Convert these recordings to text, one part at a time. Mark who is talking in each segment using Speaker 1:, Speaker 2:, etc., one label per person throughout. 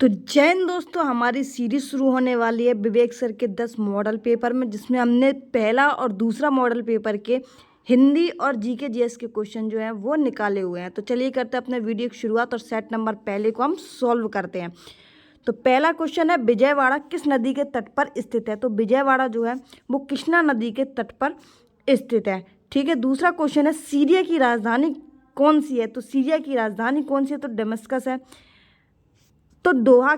Speaker 1: तो जय हिंद दोस्तों, हमारी सीरीज शुरू होने वाली है विवेक सर के 10 मॉडल पेपर में, जिसमें हमने पहला और दूसरा मॉडल पेपर के हिंदी और जीके जीएस के क्वेश्चन जो हैं वो निकाले हुए हैं। तो चलिए करते हैं अपने वीडियो की शुरुआत और सेट नंबर पहले को हम सॉल्व करते हैं। तो पहला क्वेश्चन है, विजयवाड़ा किस नदी के तट पर स्थित है। तो विजयवाड़ा जो है वो कृष्णा नदी के तट पर स्थित है। ठीक है। दूसरा क्वेश्चन है, सीरिया की राजधानी कौन सी है। तो सीरिया की राजधानी कौन सी है। तो दमिश्कस है। तो दोहा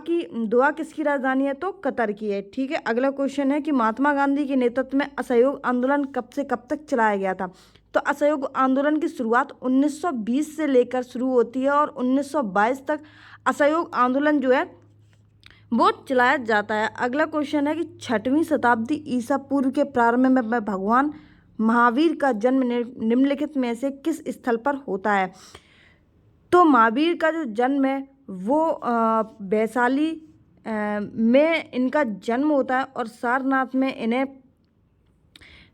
Speaker 1: किसकी राजधानी है। तो कतर की है। ठीक है। अगला क्वेश्चन है कि महात्मा गांधी के नेतृत्व में असहयोग आंदोलन कब से कब तक चलाया गया था। तो असहयोग आंदोलन की शुरुआत 1920 से लेकर शुरू होती है और 1922 तक असहयोग आंदोलन जो है वो चलाया जाता है। अगला क्वेश्चन है कि 6वीं शताब्दी ईसा पूर्व के प्रारंभ में भगवान महावीर का जन्म निम्नलिखित में से किस स्थल पर होता है। तो महावीर का जो जन्म है वो वैशाली में इनका जन्म होता है और सारनाथ में इन्हें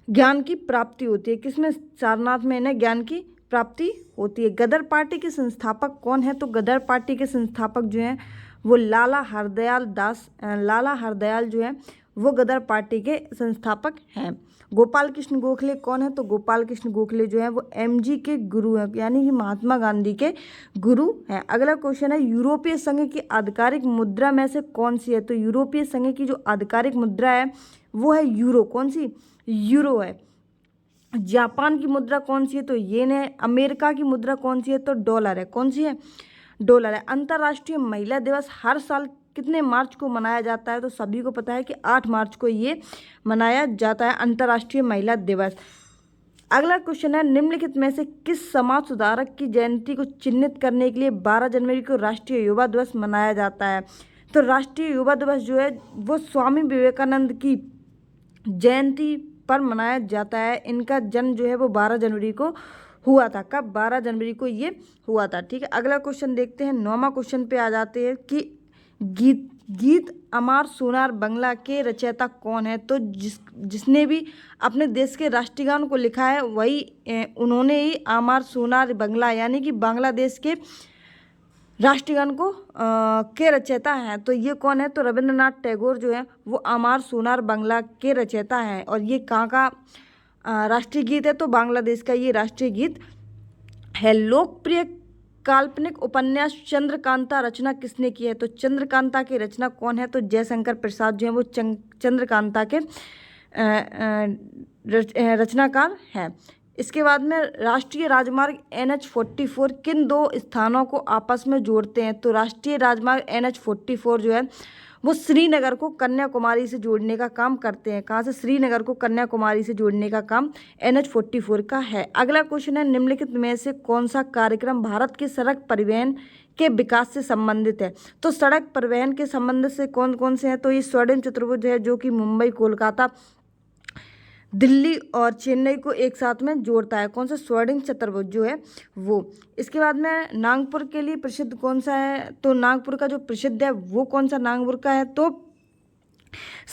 Speaker 1: ज्ञान की प्राप्ति होती है। किसमें। सारनाथ में इन्हें ज्ञान की प्राप्ति होती है। गदर पार्टी के संस्थापक कौन है। तो गदर पार्टी के संस्थापक जो हैं वो लाला हरदयाल जो है वो गदर पार्टी के संस्थापक हैं। गोपाल कृष्ण गोखले कौन है। तो गोपाल कृष्ण गोखले जो है वो एमजी के गुरु हैं, यानी कि महात्मा गांधी के गुरु हैं। अगला क्वेश्चन है, यूरोपीय संघ की आधिकारिक मुद्रा में से कौन सी है। तो यूरोपीय संघ की जो आधिकारिक मुद्रा है वो है यूरो। कौन सी। यूरो है। जापान की मुद्रा कौन सी है। तो येन है। अमेरिका की मुद्रा कौन सी है। तो डॉलर है। कौन सी है। डॉलर है। अंतर्राष्ट्रीय महिला दिवस हर साल कितने मार्च को मनाया जाता है। तो सभी को पता है कि 8 मार्च को ये मनाया जाता है, अंतर्राष्ट्रीय महिला दिवस। अगला क्वेश्चन है, निम्नलिखित में से किस समाज सुधारक की जयंती को चिन्हित करने के लिए 12 जनवरी को राष्ट्रीय युवा दिवस मनाया जाता है। तो राष्ट्रीय युवा दिवस जो है वो स्वामी विवेकानंद की जयंती पर मनाया जाता है। इनका जन्म जो है वो 12 जनवरी को हुआ था। कब। 12 जनवरी को ये हुआ था। ठीक है। अगला क्वेश्चन देखते हैं। 9वां क्वेश्चन पे आ जाते हैं कि गीत अमर सोनार बांग्ला के रचयिता कौन है। तो जिसने भी अपने देश के राष्ट्रगान को लिखा है वही उन्होंने ही अमर सोनार बांग्ला यानी कि बांग्लादेश के राष्ट्रगान को के रचयिता हैं। तो ये कौन है। तो रविंद्रनाथ टैगोर जो है वो अमर सोनार बांग्ला के रचयिता हैं। और ये कहाँ का राष्ट्रीय गीत है। तो बांग्लादेश का ये राष्ट्रीय गीत है। लोकप्रिय काल्पनिक उपन्यास चंद्रकांता रचना किसने की है। तो चंद्रकांता की रचना कौन है। तो जयशंकर प्रसाद जो है वो चंद्रकांता के रचनाकार हैं। इसके बाद में राष्ट्रीय राजमार्ग NH44 किन 2 स्थानों को आपस में जोड़ते हैं। तो राष्ट्रीय राजमार्ग NH44 जो है वो श्रीनगर को कन्याकुमारी से जोड़ने का काम करते हैं। कहाँ से। श्रीनगर को कन्याकुमारी से जोड़ने का काम NH44 का है। अगला क्वेश्चन है, निम्नलिखित में से कौन सा कार्यक्रम भारत के सड़क परिवहन के विकास से संबंधित है। तो सड़क परिवहन के संबंध से कौन कौन से हैं। तो ये स्वर्णिम चतुर्भुज है जो कि मुंबई, कोलकाता, दिल्ली और चेन्नई को एक साथ में जोड़ता है। कौन सा। स्वर्णिम चतुर्भुज जो है वो। इसके बाद में नागपुर के लिए प्रसिद्ध कौन सा है। तो नागपुर का जो प्रसिद्ध है वो कौन सा नागपुर का है। तो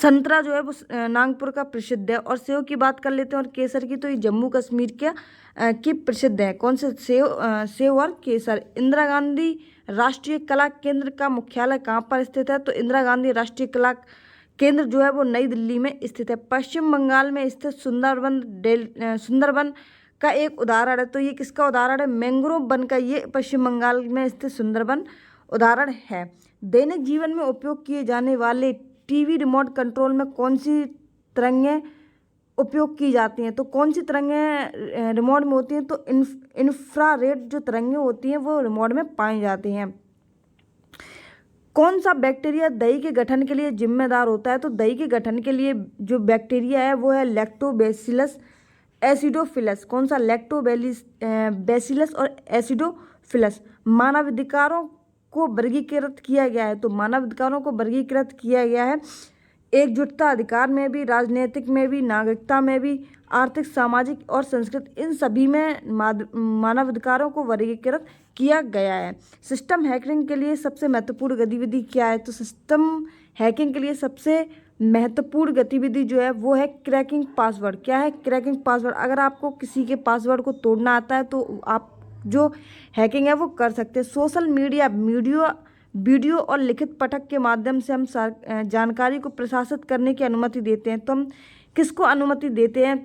Speaker 1: संतरा जो है वो नागपुर का प्रसिद्ध है। और सेव की बात कर लेते हैं और केसर की। तो ये जम्मू कश्मीर की प्रसिद्ध है। कौन से। सेव और केसर। इंदिरा गांधी राष्ट्रीय कला केंद्र का मुख्यालय कहाँ पर स्थित है। तो इंदिरा गांधी राष्ट्रीय कला केंद्र जो है वो नई दिल्ली में स्थित है। पश्चिम बंगाल में स्थित सुंदरबन का एक उदाहरण है। तो ये किसका उदाहरण है। मैंग्रोव वन का ये पश्चिम बंगाल में स्थित सुंदरबन उदाहरण है। दैनिक जीवन में उपयोग किए जाने वाले टीवी रिमोट कंट्रोल में कौन सी तरंगें उपयोग की जाती हैं। तो कौन सी तरंगें रिमोट में होती हैं। तो इंफ्रारेड जो तरंगें होती हैं वो रिमोट में पाई जाती हैं। कौन सा बैक्टीरिया दही के गठन के लिए जिम्मेदार होता है। तो दही के गठन के लिए जो बैक्टीरिया है वो है लैक्टोबैसिलस एसिडोफिलस। कौन सा। लैक्टोबैसिलस और एसिडोफिलस। मानवाधिकारों को वर्गीकृत किया गया है। तो मानवाधिकारों को वर्गीकृत किया गया है एकजुटता अधिकार में भी, राजनीतिक में भी, नागरिकता में भी, आर्थिक, सामाजिक और संस्कृत, इन सभी में मानवाधिकारों को वर्गीकृत किया गया है। सिस्टम हैकिंग के लिए सबसे महत्वपूर्ण गतिविधि क्या है। तो सिस्टम हैकिंग के लिए सबसे महत्वपूर्ण गतिविधि जो है वो है क्रैकिंग पासवर्ड। क्या है। Cracking password. अगर आपको किसी के पासवर्ड को तोड़ना आता है तो आप जो हैकिंग है वो कर सकते हैं। सोशल मीडिया वीडियो और लिखित पठक के माध्यम से हम जानकारी को प्रसारित करने की अनुमति देते हैं। तो हम किसको अनुमति देते हैं?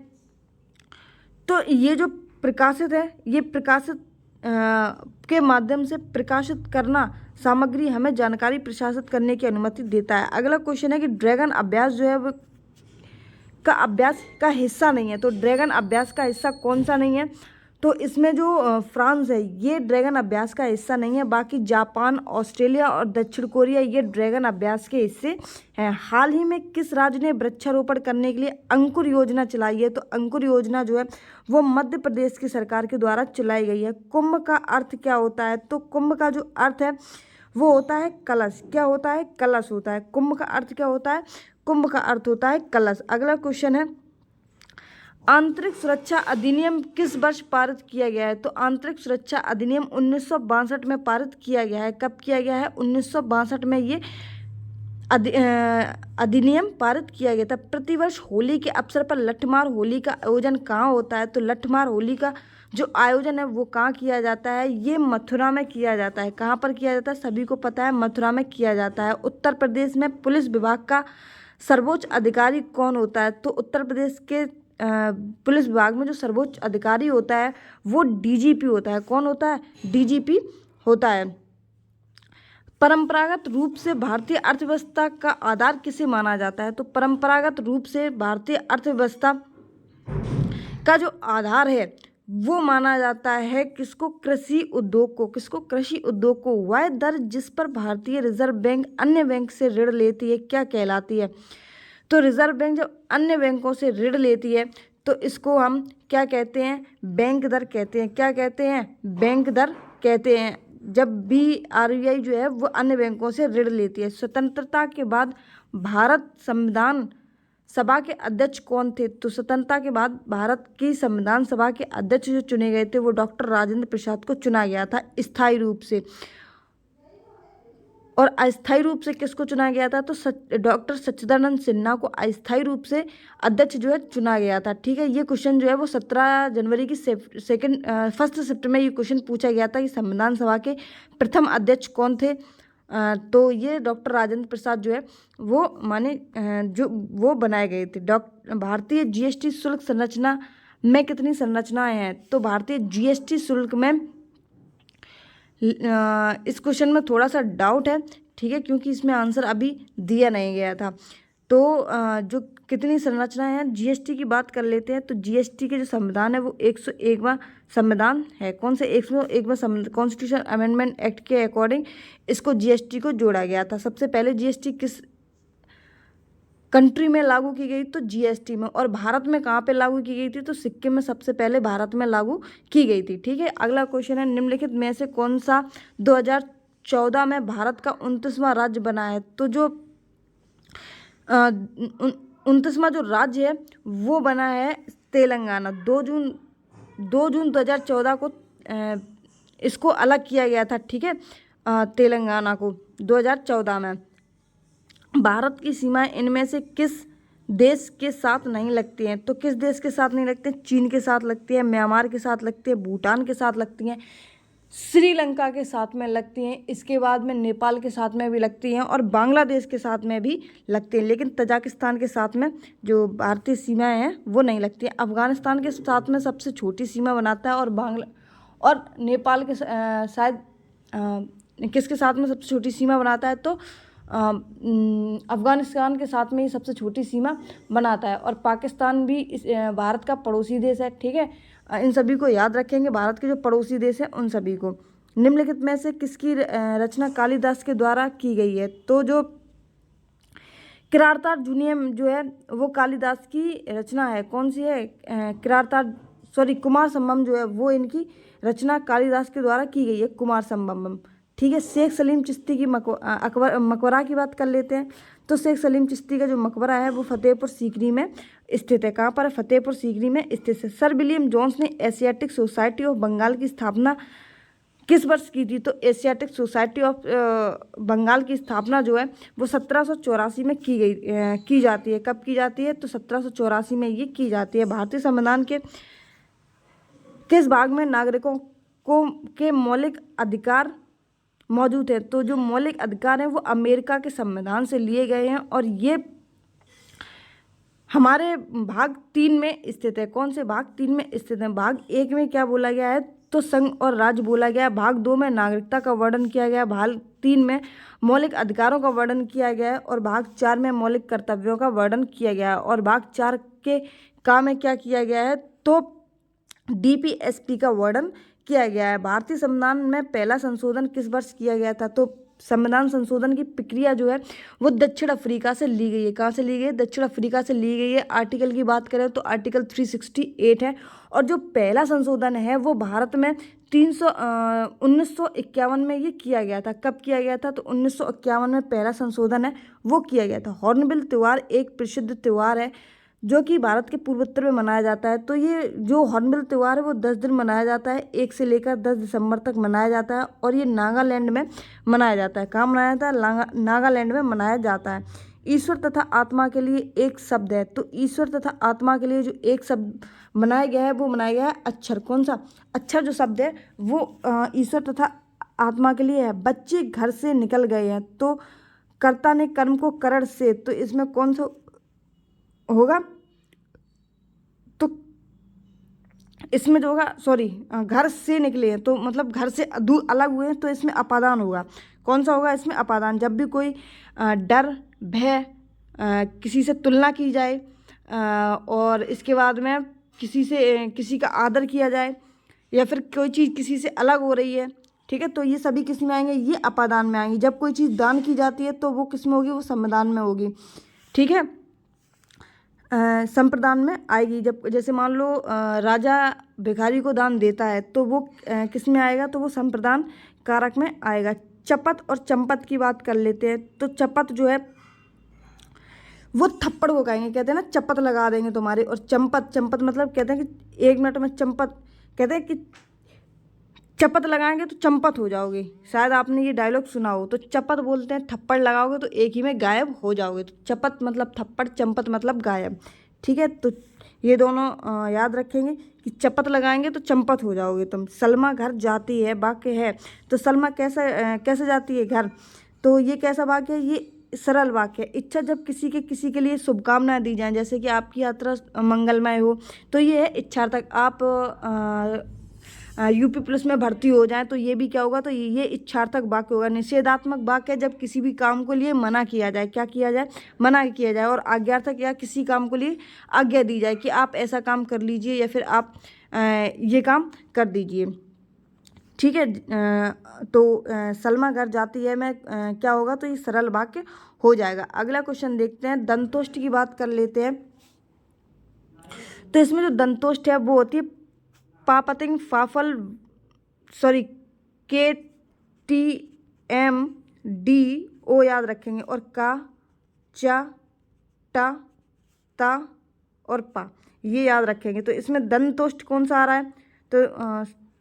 Speaker 1: तो ये जो प्रकाशित है, ये प्रकाशित के माध्यम से प्रकाशित करना सामग्री हमें जानकारी प्रसारित करने की अनुमति देता है। अगला क्वेश्चन है कि ड्रैगन अभ्यास जो है वो का अभ्यास का हिस्सा नहीं है। तो ड्रैगन अभ्यास का हिस्सा कौन सा नहीं है? तो इसमें जो फ्रांस है ये ड्रैगन अभ्यास का हिस्सा नहीं है। बाकी जापान, ऑस्ट्रेलिया और दक्षिण कोरिया ये ड्रैगन अभ्यास के हिस्से हैं। हाल ही में किस राज्य ने वृक्षारोपण करने के लिए अंकुर योजना चलाई है? तो अंकुर योजना जो है वो मध्य प्रदेश की सरकार के द्वारा चलाई गई है। कुंभ का अर्थ क्या होता है? तो कुंभ का जो अर्थ है वो होता है कलश। क्या होता है? कलश होता है। कुंभ का अर्थ क्या होता है? कुंभ का अर्थ होता है कलश। अगला क्वेश्चन है आंतरिक सुरक्षा अधिनियम किस वर्ष पारित किया गया है? तो आंतरिक सुरक्षा अधिनियम 1962 में पारित किया गया है। कब किया गया है? 1962 में ये अधिनियम पारित किया गया था। प्रतिवर्ष होली के अवसर पर लठमार होली का आयोजन कहाँ होता है? तो लठमार होली का जो आयोजन है वो कहाँ किया जाता है? ये मथुरा में किया जाता है। कहाँ पर किया जाता है? सभी को पता है, मथुरा में किया जाता है। उत्तर प्रदेश में पुलिस विभाग का सर्वोच्च अधिकारी कौन होता है? तो उत्तर प्रदेश के पुलिस विभाग में जो सर्वोच्च अधिकारी होता है वो डीजीपी होता है। कौन होता है? डीजीपी होता है। परंपरागत रूप से भारतीय अर्थव्यवस्था का आधार किसे माना जाता है? तो परंपरागत रूप से भारतीय अर्थव्यवस्था का जो आधार है वो माना जाता है किसको? कृषि उद्योग को। किसको? कृषि उद्योग को। वह दर जिस पर भारतीय रिजर्व बैंक अन्य बैंक से ऋण लेती है क्या कहलाती है? तो रिजर्व बैंक जब अन्य बैंकों से ऋण लेती है तो इसको हम क्या कहते हैं? बैंक दर कहते हैं। क्या कहते हैं? बैंक दर कहते हैं। जब BRBI जो है वो अन्य बैंकों से ऋण लेती है। स्वतंत्रता के बाद भारत संविधान सभा के अध्यक्ष कौन थे? तो स्वतंत्रता के बाद भारत की संविधान सभा के अध्यक्ष जो चुने गए थे वो डॉक्टर राजेंद्र प्रसाद को चुना गया था स्थायी रूप से। और अस्थायी रूप से किसको चुना गया था? तो डॉक्टर सच्चिदानंद सिन्हा को अस्थायी रूप से अध्यक्ष जो है चुना गया था। ठीक है, ये क्वेश्चन जो है वो 17 जनवरी की 1 सितंबर ये क्वेश्चन पूछा गया था कि संविधान सभा के प्रथम अध्यक्ष कौन थे? तो ये डॉक्टर राजेंद्र प्रसाद जो है वो जो वो बनाए गए थे। भारतीय GST शुल्क संरचना में कितनी संरचनाएं हैं? तो भारतीय GST शुल्क में इस क्वेश्चन में थोड़ा सा डाउट है, ठीक है, क्योंकि इसमें आंसर अभी दिया नहीं गया था। तो जो कितनी संरचनाएं हैं GST की बात कर लेते हैं। तो GST के जो संविधान है वो 101वां संविधान है। कौन से? 101वां कॉन्स्टिट्यूशन अमेंडमेंट एक्ट के अकॉर्डिंग इसको GST को जोड़ा गया था। सबसे पहले GST किस कंट्री में लागू की गई? तो GST में। और भारत में कहाँ पे लागू की गई थी? तो सिक्किम में सबसे पहले भारत में लागू की गई थी। ठीक है, अगला क्वेश्चन है निम्नलिखित में से कौन सा 2014 में भारत का 29वां राज्य बना है? तो जो 29वां जो राज्य है वो बना है तेलंगाना। 2 जून 2014 को इसको अलग किया गया था। ठीक है, तेलंगाना को 2014 में। भारत की सीमाएं इनमें से किस देश के साथ नहीं लगती हैं? तो किस देश के साथ नहीं लगती हैं? चीन के साथ लगती है, म्यांमार के साथ लगती है, भूटान के साथ लगती हैं, श्रीलंका के साथ में लगती हैं, इसके बाद में नेपाल के साथ में भी लगती हैं और बांग्लादेश के साथ में भी लगती हैं। लेकिन तजाकिस्तान के साथ में जो भारतीय सीमाएं हैं वो नहीं लगती हैं। अफगानिस्तान के साथ में सबसे छोटी सीमा बनाता है और नेपाल के शायद किसके साथ में सबसे छोटी सीमा बनाता है? तो अफगानिस्तान के साथ में ही सबसे छोटी सीमा बनाता है। और पाकिस्तान भी भारत का पड़ोसी देश है। ठीक है, इन सभी को याद रखेंगे, भारत के जो पड़ोसी देश हैं उन सभी को। निम्नलिखित में से किसकी रचना कालिदास के द्वारा की गई है? तो जो किरातार्जुनीयम जूनियम जो है वो कालिदास की रचना है। कौन सी है? कुमार संभवम जो है वो इनकी रचना कालिदास के द्वारा की गई है, कुमार संभवम। ठीक है, शेख सलीम चिश्ती की मकबरा की बात कर लेते हैं। तो शेख सलीम चिश्ती का जो मकबरा है वो फतेहपुर सीकरी में स्थित है। कहाँ पर है? फतेहपुर सीकरी में स्थित है। सर विलियम जोन्स ने एशियाटिक सोसाइटी ऑफ बंगाल की स्थापना किस वर्ष की थी? तो एशियाटिक सोसाइटी ऑफ बंगाल की स्थापना जो है वो 1784 में की जाती है। कब की जाती है? तो 1784 में ये की जाती है। भारतीय संविधान के किस भाग में नागरिकों के मौलिक अधिकार मौजूद हैं। तो जो मौलिक अधिकार हैं वो अमेरिका के संविधान से लिए गए हैं और ये हमारे भाग 3 में स्थित है। कौन से भाग 3 में स्थित है? भाग 1 में क्या बोला गया है? तो संघ और राज्य बोला गया है। भाग 2 में नागरिकता का वर्णन किया गया है। भाग 3 में मौलिक अधिकारों का वर्णन किया गया है और भाग 4 में मौलिक कर्तव्यों का वर्णन किया गया है। और भाग 4 के काम में क्या किया गया है? तो डीपीएसपी का वर्णन किया गया है। भारतीय संविधान में पहला संशोधन किस वर्ष किया गया था? तो संविधान संशोधन की प्रक्रिया जो है वो दक्षिण अफ्रीका से ली गई है। कहाँ से ली गई है? दक्षिण अफ्रीका से ली गई है। आर्टिकल की बात करें तो आर्टिकल 368 है और जो पहला संशोधन है वो भारत में 1951 में ये किया गया था। कब किया गया था? तो 1951 में पहला संशोधन है वो किया गया था। हॉर्नबिल त्यौहार एक प्रसिद्ध त्यौहार है जो कि भारत के पूर्वोत्तर में मनाया जाता है। तो ये जो हॉर्नबिल त्यौहार है वो 10 दिन मनाया जाता है, 1 से लेकर 10 दिसंबर तक मनाया जाता है और ये नागालैंड में मनाया जाता है। कहाँ मनाया जाता है? नागालैंड में मनाया जाता है। ईश्वर तथा आत्मा के लिए एक शब्द है। तो ईश्वर तथा आत्मा के लिए जो एक शब्द बनाया गया है वो बनाया गया है अक्षर। कौन सा? अक्षर जो शब्द है वो ईश्वर तथा आत्मा के लिए है। बच्चे घर से निकल गए हैं तो कर्ता ने कर्म को करण से, तो इसमें कौन सा होगा? तो इसमें जो होगा, सॉरी, घर से निकले हैं तो मतलब घर से अलग हुए हैं तो इसमें अपादान होगा। कौन सा होगा इसमें? अपादान। जब भी कोई डर, भय, किसी से तुलना की जाए और इसके बाद में किसी का आदर किया जाए या फिर कोई चीज़ किसी से अलग हो रही है, ठीक है, तो ये सभी किस में आएंगे? ये अपादान में आएंगे। जब कोई चीज़ दान की जाती है तो वो किस में होगी? वो संविधान में होगी, ठीक है। संप्रदान में आएगी। जब जैसे मान लो राजा भिखारी को दान देता है तो वो किस में आएगा? तो वो संप्रदान कारक में आएगा। चपत और चंपत की बात कर लेते हैं। तो चपत जो है वो थप्पड़ को कहेंगे, कहते हैं ना चपत लगा देंगे तुम्हारे। और चंपत मतलब कहते हैं कि 1 मिनट में चंपत, कहते हैं कि चपत लगाएंगे तो चंपत हो जाओगे। शायद आपने ये डायलॉग सुना हो। तो चपत बोलते हैं थप्पड़ लगाओगे तो एक ही में गायब हो जाओगे। तो चपत मतलब थप्पड़, चंपत मतलब गायब, ठीक है। तो ये दोनों याद रखेंगे कि चपत लगाएंगे तो चंपत हो जाओगे तुम। सलमा घर जाती है, वाक्य है। तो सलमा कैसे जाती है घर? तो ये कैसा वाक्य है? ये सरल वाक्य है। इच्छा जब किसी के लिए शुभकामनाएं दी जाएं, जैसे कि आपकी यात्रा मंगलमय हो, तो ये है इच्छार्थक। आप यूपी पुलिस में भर्ती हो जाए तो ये भी क्या होगा? तो ये इच्छार्थक वाक्य होगा। निषेधात्मक वाक्य जब किसी भी काम को लिए मना किया जाए। क्या किया जाए? मना किया जाए। और आज्ञार्थक या किसी काम को लिए आज्ञा दी जाए कि आप ऐसा काम कर लीजिए या फिर आप ये काम कर दीजिए, ठीक है। तो सलमा घर जाती है में क्या होगा? तो ये सरल वाक्य हो जाएगा। अगला क्वेश्चन देखते हैं। दंतोष्ट की बात कर लेते हैं। तो इसमें जो दंतोष्ट है वो होती है पापतिंग फाफल, सॉरी, KTMDO याद रखेंगे। और का, चा, टा, ता और पा, ये याद रखेंगे। तो इसमें दंतोष्ट कौन सा आ रहा है?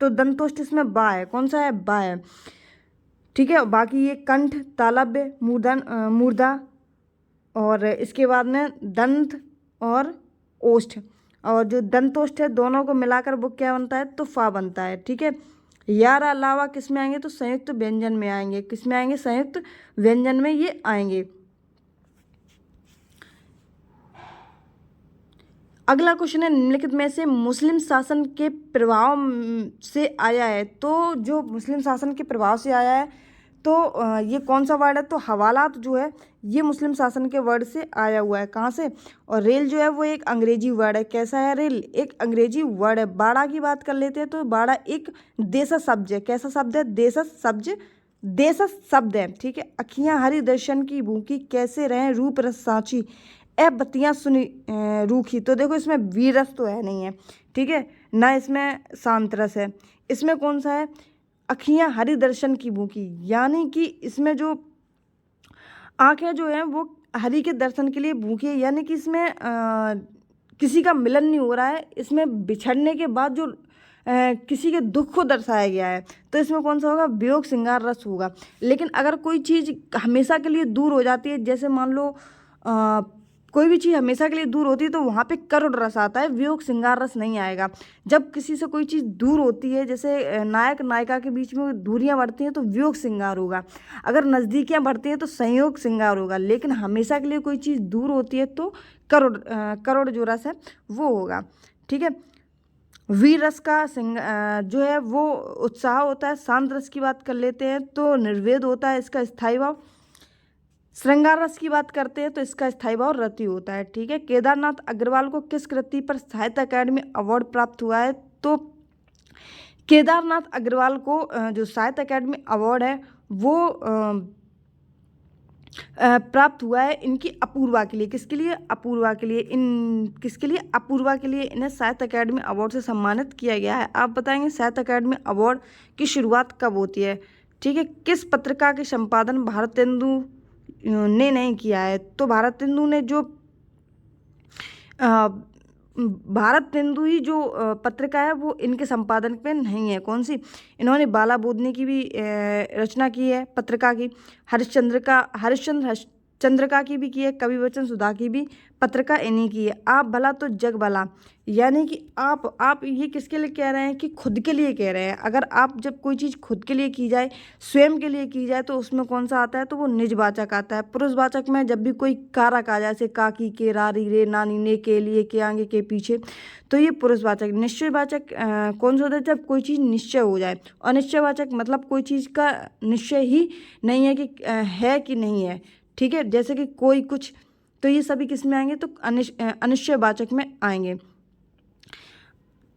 Speaker 1: तो दंतोष्ट इसमें बा है। कौन सा है? बा है, ठीक है। बाकी ये कंठ, तालव्य, मूर्धा और इसके बाद में दंत और ओष्ठ। और जो दंतोष्ठ है दोनों को मिलाकर वो क्या बनता है? तो फा बनता है, ठीक है। यार अलावा किस में आएंगे? तो संयुक्त व्यंजन में आएंगे। किस में आएंगे? संयुक्त व्यंजन में ये आएंगे। अगला क्वेश्चन है निम्नलिखित में से मुस्लिम शासन के प्रभाव से आया है। तो जो मुस्लिम शासन के प्रभाव से आया है तो ये कौन सा वर्ड है? तो हवालात जो है ये मुस्लिम शासन के वर्ड से आया हुआ है। कहाँ से? और रेल जो है वो एक अंग्रेजी वर्ड है। कैसा है? रेल एक अंग्रेजी वर्ड है। बाड़ा की बात कर लेते हैं। तो बाड़ा एक देशज शब्द है। कैसा शब्द है? देशज शब्द है, ठीक है। अखियाँ हरि दर्शन की भूखी, कैसे रहें रूप रस साँची, ए बत्तियाँ सुनी रूखी। तो देखो इसमें वीर रस तो है नहीं है, ठीक है, ना इसमें शांत रस है। इसमें कौन सा है? अखियाँ हरि दर्शन की भूखी, यानी कि इसमें जो आँखें जो हैं वो हरि के दर्शन के लिए भूखी है, यानी कि इसमें किसी का मिलन नहीं हो रहा है। इसमें बिछड़ने के बाद जो किसी के दुख को दर्शाया गया है। तो इसमें कौन सा होगा? वियोग श्रृंगार रस होगा। लेकिन अगर कोई चीज़ हमेशा के लिए दूर हो जाती है, जैसे मान लो कोई भी चीज़ हमेशा के लिए दूर होती है तो वहाँ पे करुण रस आता है, वियोग श्रृंगार रस नहीं आएगा। जब किसी से कोई चीज़ दूर होती है, जैसे नायक नायिका के बीच में दूरियां बढ़ती हैं तो वियोग श्रृंगार होगा, अगर नज़दीकियां बढ़ती हैं तो संयोग श्रृंगार होगा, लेकिन हमेशा के लिए कोई चीज़ दूर होती है तो करुण जो रस है वो होगा। ठीक है, वीर रस का जो है वो उत्साह होता है। शांत रस की बात कर लेते हैं तो निर्वेद होता है इसका स्थायी भाव। श्रृंगार रस की बात करते हैं तो इसका स्थायी भाव रति होता है। ठीक है, केदारनाथ अग्रवाल को किस कृति पर साहित्य अकादमी अवार्ड प्राप्त हुआ है? तो केदारनाथ अग्रवाल को जो साहित्य अकादमी अवार्ड है वो प्राप्त हुआ है इनकी अपूर्वा के लिए। किसके लिए? अपूर्वा के लिए। किसके लिए? अपूर्वा के लिए इन्हें साहित्य अकादमी अवार्ड से सम्मानित किया गया है। आप बताएंगे साहित्य अकादमी अवार्ड की शुरुआत कब होती है? ठीक है, किस पत्रिका के संपादन भारतेंदु ने नहीं किया है? तो भारतेंदु ने जो भारतेंदु ही जो पत्रिका है वो इनके संपादन पे नहीं है। कौन सी? इन्होंने बाला बोधनी की भी रचना की है पत्रिका की, हरिश्चंद्र चंद्रिका की भी की है, कवि वचन सुधा की भी पत्रिका इन्हीं की है। आप भला तो जग भला, यानी कि आप ये किसके लिए कह रहे हैं? कि खुद के लिए कह रहे हैं। अगर आप जब कोई चीज़ खुद के लिए की जाए, स्वयं के लिए की जाए, तो उसमें कौन सा आता है? तो वो निजवाचक आता है। पुरुषवाचक में जब भी कोई कारक आ जाए, जैसे काकी के, रारी रे, नानी ने, के लिए, के आगे, के पीछे, तो ये पुरुषवाचक। निश्चयवाचक कौन सा होता है? जब कोई चीज़ निश्चय हो जाए। अनिश्चयवाचक मतलब कोई चीज़ का निश्चय ही नहीं है कि है कि नहीं है। ठीक है, जैसे कि कोई कुछ, तो ये सभी किस में आएंगे? तो अनिश्चयवाचक में आएंगे।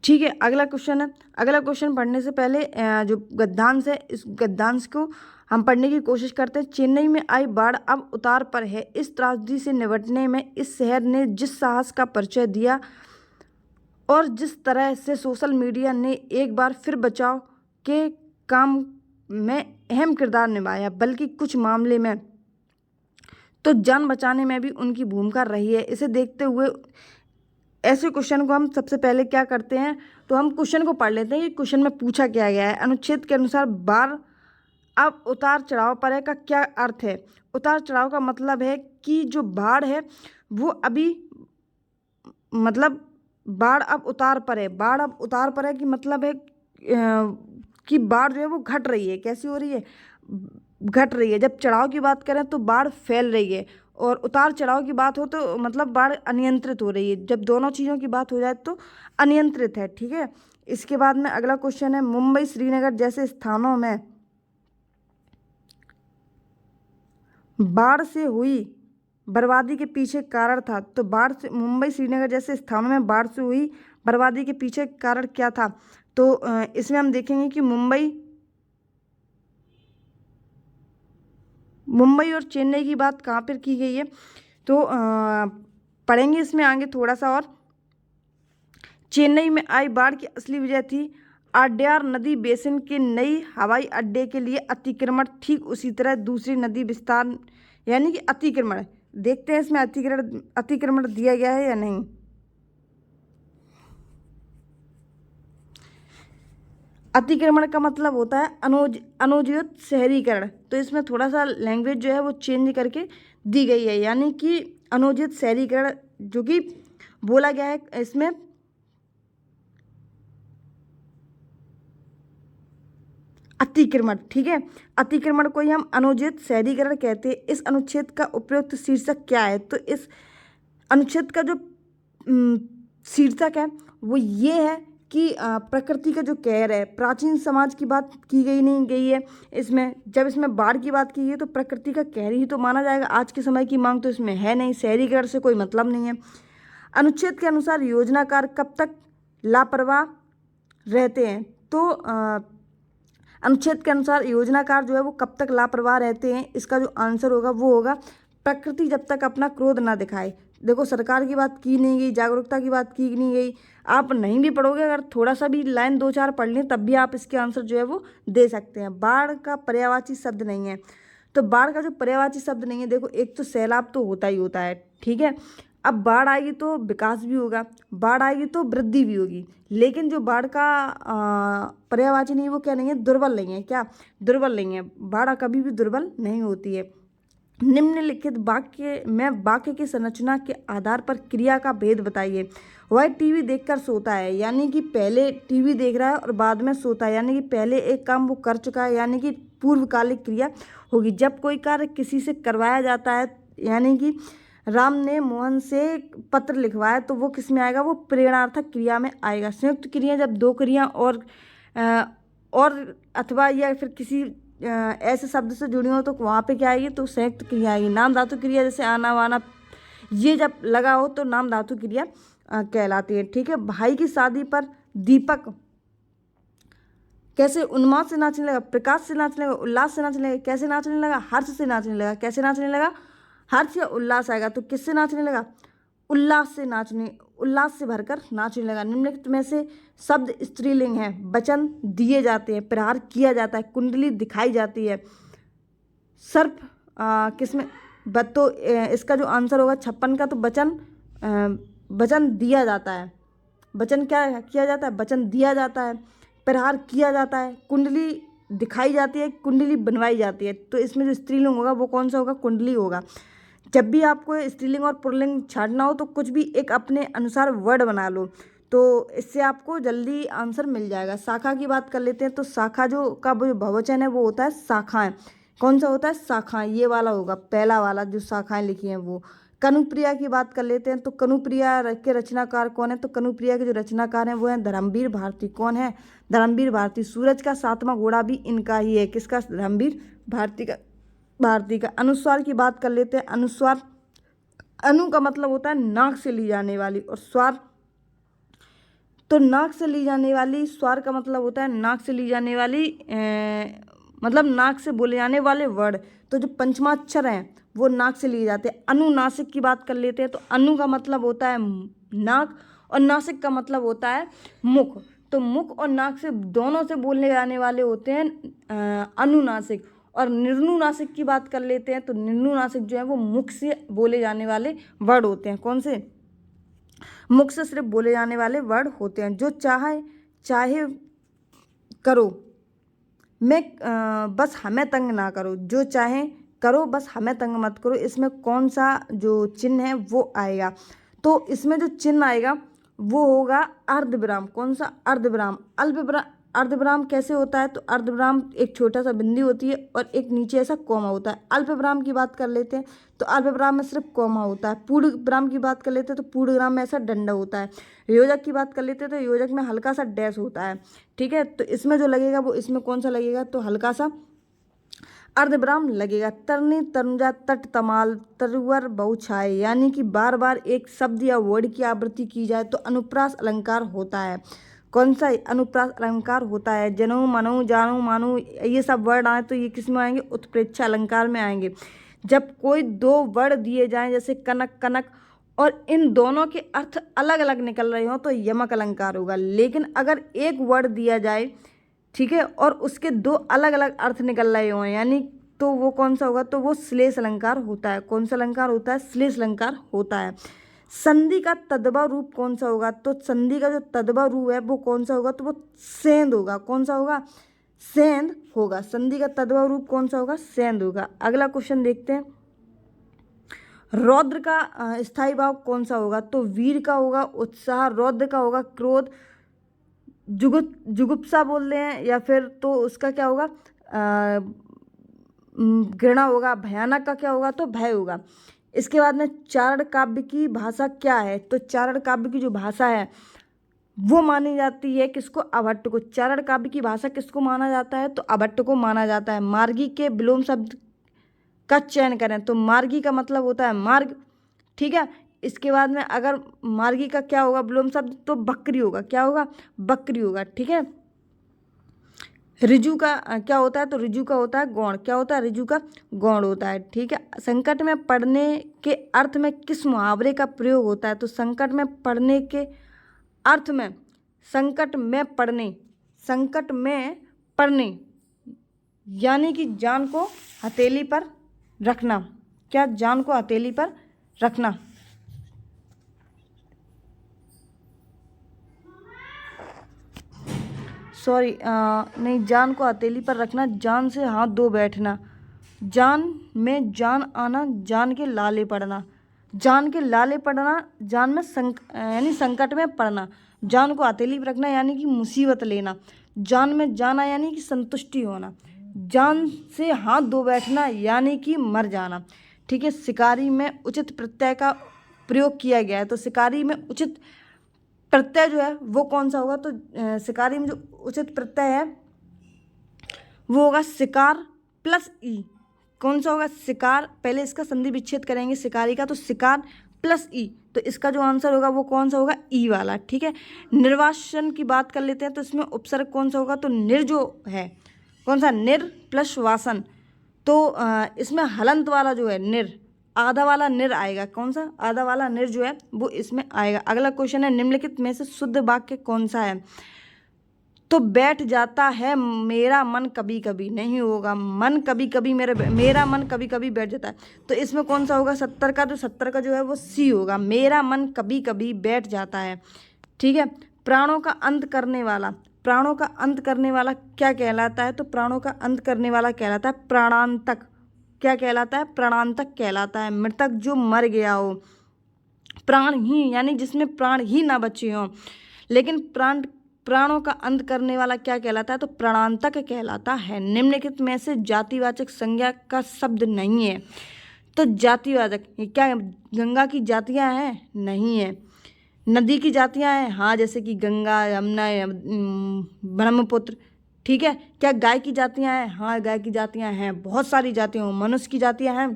Speaker 1: ठीक है, अगला क्वेश्चन है। अगला क्वेश्चन पढ़ने से पहले जो गद्यांश है, इस गद्यांश को हम पढ़ने की कोशिश करते हैं। चेन्नई में आई बाढ़ अब उतार पर है। इस त्रासदी से निपटने में इस शहर ने जिस साहस का परिचय दिया और जिस तरह से सोशल मीडिया ने एक बार फिर बचाव के काम में अहम किरदार निभाया, बल्कि कुछ मामले में तो जान बचाने में भी उनकी भूमिका रही है। इसे देखते हुए ऐसे क्वेश्चन को हम सबसे पहले क्या करते हैं? तो हम क्वेश्चन को पढ़ लेते हैं कि क्वेश्चन में पूछा क्या गया है। अनुच्छेद के अनुसार बाढ़ अब उतार चढ़ाव पर है का क्या अर्थ है? उतार चढ़ाव का मतलब है कि जो बाढ़ है वो अभी, मतलब बाढ़ अब उतार पर है। बाढ़ अब उतार पर है कि मतलब है कि बाढ़ जो है वो घट रही है। कैसी हो रही है? घट रही है। जब चढ़ाव की बात करें तो बाढ़ फैल रही है, और उतार चढ़ाव की बात हो तो मतलब बाढ़ अनियंत्रित हो रही है। जब दोनों चीज़ों की बात हो जाए तो अनियंत्रित है। ठीक है, इसके बाद में अगला क्वेश्चन है, मुंबई श्रीनगर जैसे स्थानों में बाढ़ से हुई बर्बादी के पीछे कारण था। तो मुंबई श्रीनगर जैसे स्थानों में बाढ़ से हुई बर्बादी के पीछे कारण क्या था? तो इसमें हम देखेंगे कि मुंबई और चेन्नई की बात कहाँ पर की गई है, तो पढ़ेंगे इसमें आगे थोड़ा सा। और चेन्नई में आई बाढ़ की असली वजह थी अड्यार नदी बेसिन के नई हवाई अड्डे के लिए अतिक्रमण। ठीक उसी तरह दूसरी नदी विस्तार, यानी कि अतिक्रमण। देखते हैं इसमें अतिक्रमण दिया गया है या नहीं। अतिक्रमण का मतलब होता है अनुचित शहरीकरण। तो इसमें थोड़ा सा लैंग्वेज जो है वो चेंज करके दी गई है, यानी कि अनुचित शहरीकरण जो कि बोला गया है इसमें अतिक्रमण। ठीक है, अतिक्रमण को ही हम अनुचित शहरीकरण कहते हैं। इस अनुच्छेद का उपयुक्त शीर्षक क्या है? तो इस अनुच्छेद का जो शीर्षक है वो ये है कि प्रकृति का जो कहर है। प्राचीन समाज की बात की नहीं गई है इसमें। जब इसमें बाढ़ की बात की है तो प्रकृति का कहर ही तो माना जाएगा। आज के समय की मांग तो इसमें है नहीं, शहरीकरण से कोई मतलब नहीं है। अनुच्छेद के अनुसार योजनाकार कब तक लापरवाह रहते हैं? तो अनुच्छेद के अनुसार योजनाकार जो है वो कब तक लापरवाह रहते हैं? इसका जो आंसर होगा वो होगा प्रकृति जब तक अपना क्रोध ना दिखाए। देखो, सरकार की बात की नहीं गई, जागरूकता की बात की नहीं गई। आप नहीं भी पढ़ोगे, अगर थोड़ा सा भी लाइन 2-4 पढ़ लें तब भी आप इसके आंसर जो है वो दे सकते हैं। बाढ़ का पर्यायवाची शब्द नहीं है। तो बाढ़ का जो पर्यायवाची शब्द नहीं है, देखो एक तो सैलाब तो होता ही होता है। ठीक है, अब बाढ़ आएगी तो विकास भी होगा, बाढ़ आएगी तो वृद्धि भी होगी। लेकिन जो बाढ़ का पर्यायवाची नहीं, वो क्या नहीं है? दुर्बल नहीं है। क्या दुर्बल नहीं है? बाढ़ कभी भी दुर्बल नहीं होती है। निम्नलिखित वाक्य में वाक्य की संरचना के आधार पर क्रिया का भेद बताइए। वह टीवी देखकर सोता है, यानी कि पहले टीवी देख रहा है और बाद में सोता है, यानी कि पहले एक काम वो कर चुका है, यानी कि पूर्वकालिक क्रिया होगी। जब कोई कार्य किसी से करवाया जाता है, यानी कि राम ने मोहन से पत्र लिखवाया, तो वो किस में आएगा, वो प्रेरणार्थक क्रिया में आएगा। संयुक्त क्रिया जब दो क्रिया और अथवा या फिर किसी ऐसे शब्द से जुड़ी हो तो वहाँ पे क्या आएगी, तो संयुक्त क्रिया आएगी। नाम धातु क्रिया जैसे आना वाना ये जब लगा हो तो नाम धातु क्रिया कहलाती है। ठीक है। भाई की शादी पर दीपक कैसे उन्माद से नाचने लगा, प्रकाश से नाचने लगा, उल्लास से नाचने लगा। कैसे नाचने लगा, हर्ष से नाचने लगा। कैसे नाचने लगा, हर्ष या उल्लास आएगा, तो किससे नाचने लगा, उल्लास से नाचने, उल्लास से भरकर नाचने लगा। निम्नलिखित में से शब्द स्त्रीलिंग है। वचन दिए जाते हैं, प्रहार किया जाता है, कुंडली दिखाई जाती है, सर्प किसमें तो इसका जो आंसर होगा 56 का, तो वचन दिया जाता है। वचन क्या किया जाता है, वचन दिया जाता है, प्रहार किया जाता है, कुंडली दिखाई जाती है, कुंडली बनवाई जाती है। तो इसमें जो स्त्रीलिंग होगा वो कौन सा होगा, कुंडली होगा। जब भी आपको स्त्रीलिंग और पुल्लिंग छांटना हो तो कुछ भी एक अपने अनुसार वर्ड बना लो, तो इससे आपको जल्दी आंसर मिल जाएगा। शाखा की बात कर लेते हैं, तो शाखा जो का जो बहुवचन है वो होता है शाखाएं। कौन सा होता है, शाखाएं, ये वाला होगा, पहला वाला जो शाखाएं लिखी हैं वो। कनुप्रिया की बात कर लेते हैं, तो कनुप्रिया के रचनाकार कौन है, तो कनुप्रिया के जो रचनाकार हैं वो हैं धर्मवीर भारती। कौन है, धर्मवीर भारती। सूरज का सातवां घोड़ा भी इनका ही है, किसका, धर्मवीर भारती का। अनुस्वार की बात कर लेते हैं। अनुस्वार, अनु का मतलब होता है नाक से ली जाने वाली, और स्वार तो नाक से ली जाने वाली, स्वार का मतलब होता है नाक से ली जाने वाली, मतलब नाक से बोले जाने वाले वर्ड। तो जो पंचमाक्षर हैं वो नाक से लिए जाते हैं। अनुनासिक की बात कर लेते हैं, तो अनु का मतलब होता है नाक और नासिक का मतलब होता है मुख। तो मुख और नाक से दोनों से बोलने जाने वाले होते हैं अनुनासिक। और निर्नुनासिक की बात कर लेते हैं, तो निर्नुनासिक जो है वो मुख से बोले जाने वाले वर्ड होते हैं। कौन से, मुख से सिर्फ बोले जाने वाले वर्ड होते हैं। जो चाहे करो, मैं बस हमें तंग ना करो, जो चाहे करो बस हमें तंग मत करो, इसमें कौन सा जो चिन्ह है वो आएगा, तो इसमें जो चिन्ह आएगा वो होगा अर्धविराम। कौन सा, अर्धविराम। अर्धविराम कैसे होता है, तो अर्धविराम एक छोटा सा बिंदी होती है और एक नीचे ऐसा कॉमा होता है। अल्पविराम की बात कर लेते हैं, तो अल्पविराम में सिर्फ कॉमा होता है। पूर्णविराम की बात कर लेते हैं, तो पूर्णविराम में ऐसा डंडा होता है। योजक की बात कर लेते हैं, तो योजक में हल्का सा डैश होता है। ठीक है। तो इसमें जो लगेगा वो इसमें कौन सा लगेगा, तो हल्का सा अर्धविराम लगेगा। तरनी, तनुजा, तट, तमाल, तरुवर, बहुछाए, यानी कि बार बार एक शब्द या वर्ड की आवृत्ति की जाए तो अनुप्रास अलंकार होता है। कौन सा, अनुप्रास अलंकार होता है। जनो, मनो, जानो, मानो, ये सब वर्ड आए तो ये किस में आएंगे, उत्प्रेक्षा अलंकार में आएंगे। जब कोई दो वर्ड दिए जाएं जैसे कनक, कनक, और इन दोनों के अर्थ अलग अलग निकल रहे हो तो यमक अलंकार होगा। लेकिन अगर एक वर्ड दिया जाए, ठीक है, और उसके दो अलग अलग अर्थ निकल रहे हो, यानी तो वो कौन सा होगा, तो वो श्लेष अलंकार होता है। कौन सा अलंकार होता है, श्लेष अलंकार होता है। संधि का तद्भव रूप कौन सा होगा, तो संधि का जो तद्भव रूप है वो कौन सा होगा, तो वो सेंध होगा। कौन सा होगा, सेंध होगा। संधि का तद्भव रूप कौन सा होगा, सेंध होगा। अगला क्वेश्चन देखते हैं। रौद्र का स्थायी भाव कौन सा होगा, तो वीर का होगा उत्साह, रौद्र का होगा क्रोध, जुगुप्सा बोल रहे हैं, या फिर तो उसका क्या होगा, घृणा होगा। भयानक का क्या होगा, तो भय होगा। इसके बाद में चारण काव्य की भाषा क्या है, तो चारण काव्य की जो भाषा है वो मानी जाती है किसको, अभट्ट को। चारण काव्य की भाषा किसको माना जाता है, तो अभट्ट को माना जाता है। मार्गी के विलोम शब्द का चयन करें, तो मार्गी का मतलब होता है मार्ग। ठीक है। इसके बाद में अगर मार्गी का क्या होगा विलोम शब्द, तो बकरी होगा। क्या होगा, बकरी होगा। ठीक है। ऋजु का क्या होता है, तो ऋजु का होता है गौण। क्या होता है, ऋजु का गौण होता है। ठीक है। संकट में पड़ने के अर्थ में किस मुहावरे का प्रयोग होता है, तो संकट में पड़ने के अर्थ में, संकट में पड़ने, संकट में पड़ने यानी कि जान को हथेली पर रखना। क्या, जान को हथेली पर रखना। सॉरी, नहीं, जान को हथेली पर रखना, जान से हाथ धो बैठना। जान में जान आना, जान के लाले पड़ना, जान के लाले पड़ना, जान में यानी संकट में पड़ना, जान को हथेली पर रखना यानी कि मुसीबत लेना, जान में जाना यानी कि संतुष्टि होना, जान से हाथ धो बैठना यानी कि मर जाना। ठीक है, शिकारी में उचित प्रत्यय का प्रयोग किया गया है, तो शिकारी में उचित प्रत्यय जो है वो कौन सा होगा, तो शिकारी में जो उचित प्रत्यय है वो होगा शिकार प्लस ई। कौन सा होगा, शिकार, पहले इसका संधि विच्छेद करेंगे शिकारी का, तो शिकार प्लस ई, तो इसका जो आंसर होगा वो कौन सा होगा, ई वाला। ठीक है, निर्वासन की बात कर लेते हैं, तो इसमें उपसर्ग कौन सा होगा, तो निर जो है, कौन सा, निर प्लस वासन, तो इसमें हलंत वाला जो है निर, आधा वाला निर आएगा, कौन सा, आधा वाला निर जो है वो इसमें आएगा। अगला क्वेश्चन है, निम्नलिखित में से शुद्ध वाक्य कौन सा है, तो बैठ जाता है मेरा मन कभी कभी, नहीं होगा, मन कभी कभी मेरा मन कभी कभी बैठ जाता है, तो इसमें कौन सा होगा, 70 का जो है वो सी होगा, मेरा मन कभी कभी बैठ जाता है। ठीक है, प्राणों का अंत करने वाला, प्राणों का अंत करने वाला क्या कहलाता है, तो प्राणों का अंत करने वाला कहलाता है प्राणांतक। क्या कहलाता है, प्राणांतक कहलाता है। मृतक जो मर गया हो, प्राण ही यानी जिसमें प्राण ही ना बचे हों, लेकिन प्राणों का अंत करने वाला क्या कहलाता है, तो प्राणांतक कहलाता है। निम्नलिखित में से जातिवाचक संज्ञा का शब्द नहीं है, तो जातिवाचक, ये क्या गंगा की जातियां हैं, नहीं है। नदी की जातियां हैं, हाँ, जैसे कि गंगा, यमुना, ब्रह्मपुत्र। ठीक है, क्या गाय की जातियां हैं, हाँ, गाय की जातियां हैं, बहुत सारी जातियां। मनुष्य की जातियां हैं,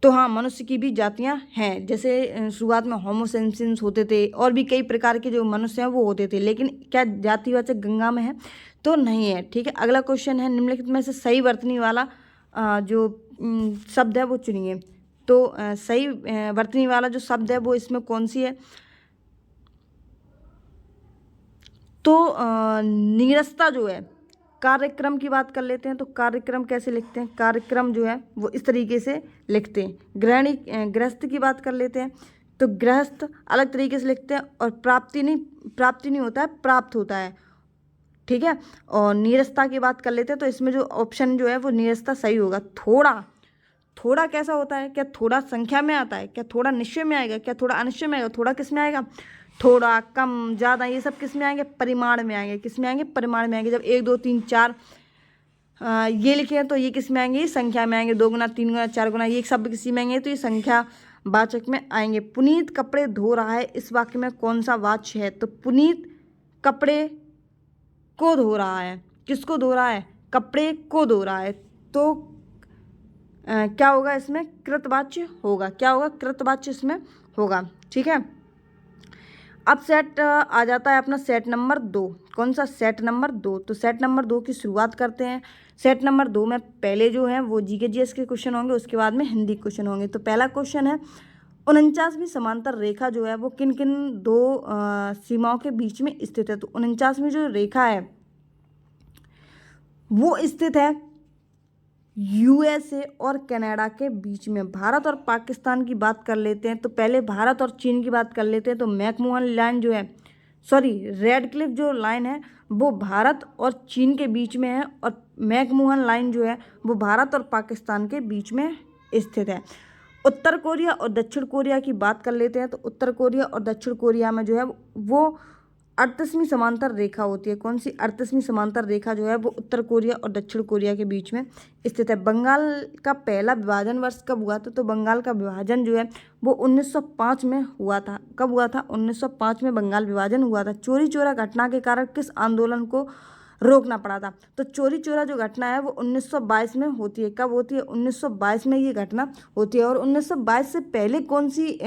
Speaker 1: तो हाँ, मनुष्य की भी जातियां हैं, जैसे शुरुआत में होमो सेपियंस होते थे, और भी कई प्रकार के जो मनुष्य हैं वो होते थे, लेकिन क्या जातिवाचक गंगा में है, तो नहीं है। ठीक है, अगला क्वेश्चन है, निम्नलिखित में से सही वर्तनी वाला जो शब्द है वो चुनिए, तो सही वर्तनी वाला जो शब्द है वो इसमें कौन सी है, तो नीरसता जो है, कार्यक्रम की बात कर लेते हैं, तो कार्यक्रम कैसे लिखते हैं, कार्यक्रम जो है वो इस तरीके से लिखते हैं। गृहस्थ की बात कर लेते हैं, तो गृहस्थ अलग तरीके से लिखते हैं, और प्राप्ति नहीं होता है, प्राप्त होता है। ठीक है, और नीरसता की बात कर लेते हैं, तो इसमें जो ऑप्शन जो है वो नीरसता सही होगा। थोड़ा कैसा होता है, क्या थोड़ा संख्या में आता है, क्या थोड़ा निश्चय में आएगा, क्या थोड़ा अनिश्चय में आएगा, थोड़ा किस में आएगा, थोड़ा, कम, ज़्यादा, ये सब किस में आएंगे, परिमाण में आएंगे। किस में आएंगे, परिमाण में आएंगे। जब 1 2 3 4 ये लिखे हैं तो ये किस में आएंगे, ये संख्या में आएंगे। 2 गुना, 3 गुना, 4 गुना, ये सब किसी में आएंगे, तो ये संख्या वाचक में आएंगे। पुनीत कपड़े धो रहा है, इस वाक्य में कौन सा वाच्य है, तो पुनीत कपड़े को धो रहा है, किसको धो रहा है, कपड़े को धो रहा है, तो क्या होगा इसमें, कृतवाच्य होगा। क्या होगा, कृतवाच्य इसमें होगा। ठीक है, अब सेट आ जाता है अपना सेट नंबर 2। कौन सा, सेट नंबर 2। तो सेट नंबर 2 की शुरुआत करते हैं। सेट नंबर 2 में पहले जो है वो जीके जीएस के क्वेश्चन होंगे, उसके बाद में हिंदी क्वेश्चन होंगे। तो पहला क्वेश्चन है, 49वीं समांतर रेखा जो है वो किन किन दो सीमाओं के बीच में स्थित है, तो 49वीं जो रेखा है वो स्थित है यूएसए और कनाडा के बीच में। भारत और पाकिस्तान की बात कर लेते हैं, तो पहले भारत और चीन की बात कर लेते हैं। तो मैकमोहन लाइन जो है, रेड क्लिफ जो लाइन है वो भारत और चीन के बीच में है, और मैकमोहन लाइन जो है वो भारत और पाकिस्तान के बीच में स्थित है। उत्तर कोरिया और दक्षिण कोरिया की बात कर लेते हैं, तो उत्तर कोरिया और दक्षिण कोरिया में जो है वो 38वीं समांतर रेखा होती है। कौन सी, 38वीं समांतर रेखा जो है वो उत्तर कोरिया और दक्षिण कोरिया के बीच में स्थित है। बंगाल का पहला विभाजन वर्ष कब हुआ था, तो बंगाल का विभाजन जो है वो 1905 में हुआ था। कब हुआ था, 1905 में बंगाल विभाजन हुआ था। चोरी चोरा घटना के कारण किस आंदोलन को रोकना पड़ा था, तो चोरी चोरा जो घटना है वो 1922 में होती है। कब होती है, 1922 में ये घटना होती है। और 1922 से पहले कौन सी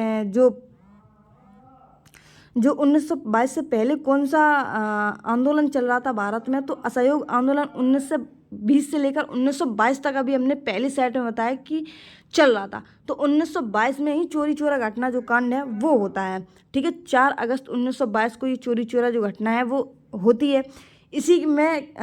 Speaker 1: जो 1922 से पहले कौन सा आंदोलन चल रहा था भारत में, तो असहयोग आंदोलन 1920 से लेकर 1922 तक अभी हमने पहले सेट में बताया कि चल रहा था। तो 1922 में ही चोरी चोरा घटना जो कांड है वो होता है। ठीक है, 4 अगस्त 1922 को ये चोरी चोरा जो घटना है वो होती है। इसी में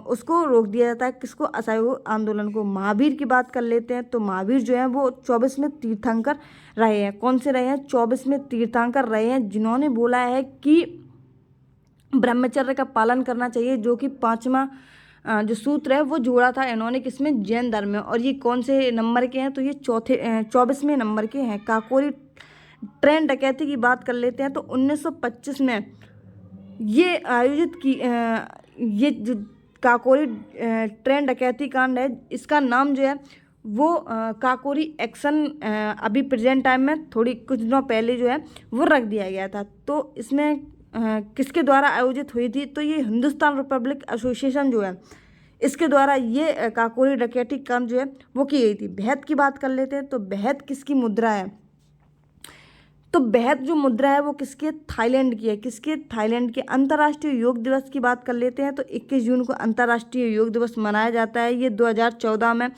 Speaker 1: उसको रोक दिया जाता है, किसको, असहयोग आंदोलन को। महावीर की बात कर लेते हैं, तो महावीर जो है वो 24 में तीर्थंकर रहे हैं। कौन से रहे हैं, 24 में तीर्थंकर रहे हैं, जिन्होंने बोला है कि ब्रह्मचर्य का पालन करना चाहिए, जो कि 5वां जो सूत्र है वो जोड़ा था इन्होंने किसमें, जैन धर्म में। और ये कौन से नंबर के हैं, तो ये 24वें नंबर के हैं। काकोरी ट्रेन डकैती की बात कर लेते हैं तो 1925 में ये आयोजित की ये जो काकोरी ट्रेन डकैती कांड है, इसका नाम जो है वो काकोरी एक्शन अभी प्रेजेंट टाइम में थोड़ी कुछ दिनों पहले जो है वो रख दिया गया था। तो इसमें किसके द्वारा आयोजित हुई थी, तो ये हिंदुस्तान रिपब्लिक एसोसिएशन जो है इसके द्वारा ये काकोरी डकैती कांड जो है वो की गई थी। बेहद की बात कर लेते हैं तो बेहद किसकी मुद्रा है, तो बेहद जो मुद्रा है वो किसके, थाईलैंड की है। किसके, थाईलैंड के। अंतर्राष्ट्रीय योग दिवस की बात कर लेते हैं तो 21 जून को अंतर्राष्ट्रीय योग दिवस मनाया जाता है। ये 2014 में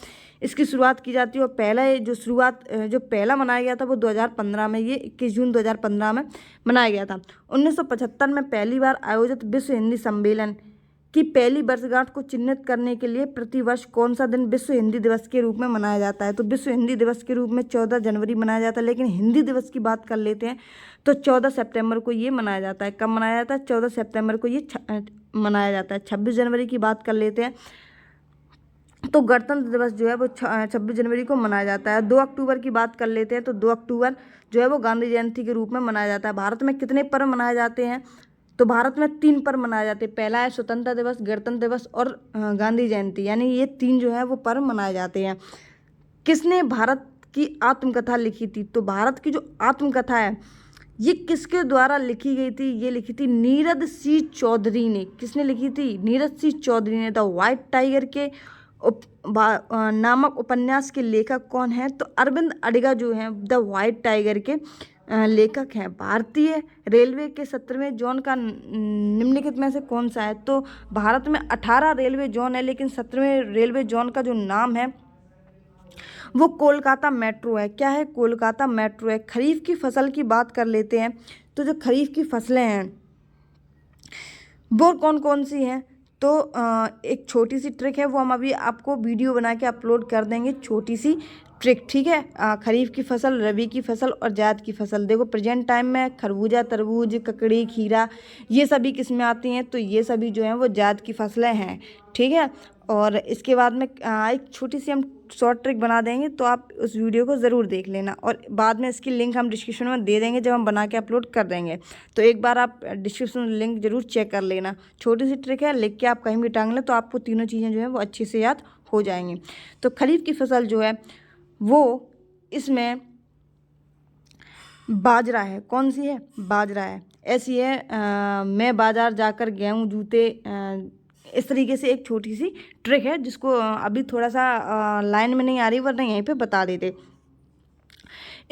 Speaker 1: इसकी शुरुआत की जाती है और जो पहला मनाया गया था वो 2015 में, ये 21 जून 2015 में मनाया गया था। 1975 में पहली बार आयोजित विश्व हिंदी सम्मेलन की पहली वर्षगांठ को चिन्हित करने के लिए प्रतिवर्ष कौन सा दिन विश्व हिंदी दिवस के रूप में मनाया जाता है, तो विश्व हिंदी दिवस के रूप में 14 जनवरी मनाया जाता है। लेकिन हिंदी दिवस की बात कर लेते हैं तो 14 सितंबर को ये मनाया जाता है। कब मनाया जाता है, 14 सितंबर को ये मनाया जाता है। 26 जनवरी की बात कर लेते हैं तो गणतंत्र दिवस जो है वो 26 जनवरी को मनाया जाता है। 2 अक्टूबर की बात कर लेते हैं तो 2 अक्टूबर जो है वो गांधी जयंती के रूप में मनाया जाता है। भारत में कितने पर्व मनाए जाते हैं, तो भारत में 3 पर्व मनाए जाते हैं। पहला है स्वतंत्रता दिवस, गणतंत्र दिवस और गांधी जयंती, यानी ये 3 जो है वो पर्व मनाए जाते हैं। किसने भारत की आत्मकथा लिखी थी, तो भारत की जो आत्मकथा है ये किसके द्वारा लिखी गई थी, ये लिखी थी नीरद सी चौधरी ने। किसने लिखी थी, नीरद सी चौधरी ने। द व्हाइट टाइगर के नामक उपन्यास के लेखक कौन है, तो अरविंद अडिगा जो हैं द व्हाइट टाइगर के लेखक हैं। भारतीय रेलवे के 17वें जोन का निम्नलिखित में से कौन सा है, तो भारत में 18 रेलवे जोन है लेकिन 17वें रेलवे जोन का जो नाम है वो कोलकाता मेट्रो है। क्या है, कोलकाता मेट्रो है। खरीफ की फसल की बात कर लेते हैं तो जो खरीफ की फसलें हैं वो कौन कौन सी हैं, तो एक छोटी सी ट्रिक है वो हम अभी आपको वीडियो बना के अपलोड कर देंगे, छोटी सी ट्रिक, ठीक है। खरीफ की फसल, रबी की फसल और जायद की फसल। देखो प्रेजेंट टाइम में खरबूजा, तरबूज, ककड़ी, खीरा ये सभी किस्में आती हैं, तो ये सभी जो हैं वो जायद की फसलें हैं, ठीक है। और इसके बाद में एक छोटी सी हम शॉर्ट ट्रिक बना देंगे तो आप उस वीडियो को ज़रूर देख लेना और बाद में इसकी लिंक हम डिस्क्रिप्शन में दे देंगे जब हम बना के अपलोड कर देंगे। तो एक बार आप डिस्क्रिप्शन लिंक ज़रूर चेक कर लेना। छोटी सी ट्रिक है, लिख के आप कहीं भी टांग लें तो आपको तीनों चीज़ें जो है वो अच्छे से याद हो जाएंगी। तो खरीफ की फसल जो है वो इसमें बाजरा है। कौन सी है, बाजरा है। ऐसी है मैं बाज़ार जाकर गेहूँ जूते, इस तरीके से एक छोटी सी ट्रिक है जिसको अभी थोड़ा सा लाइन में नहीं आ रही वरना यहीं पे बता देते।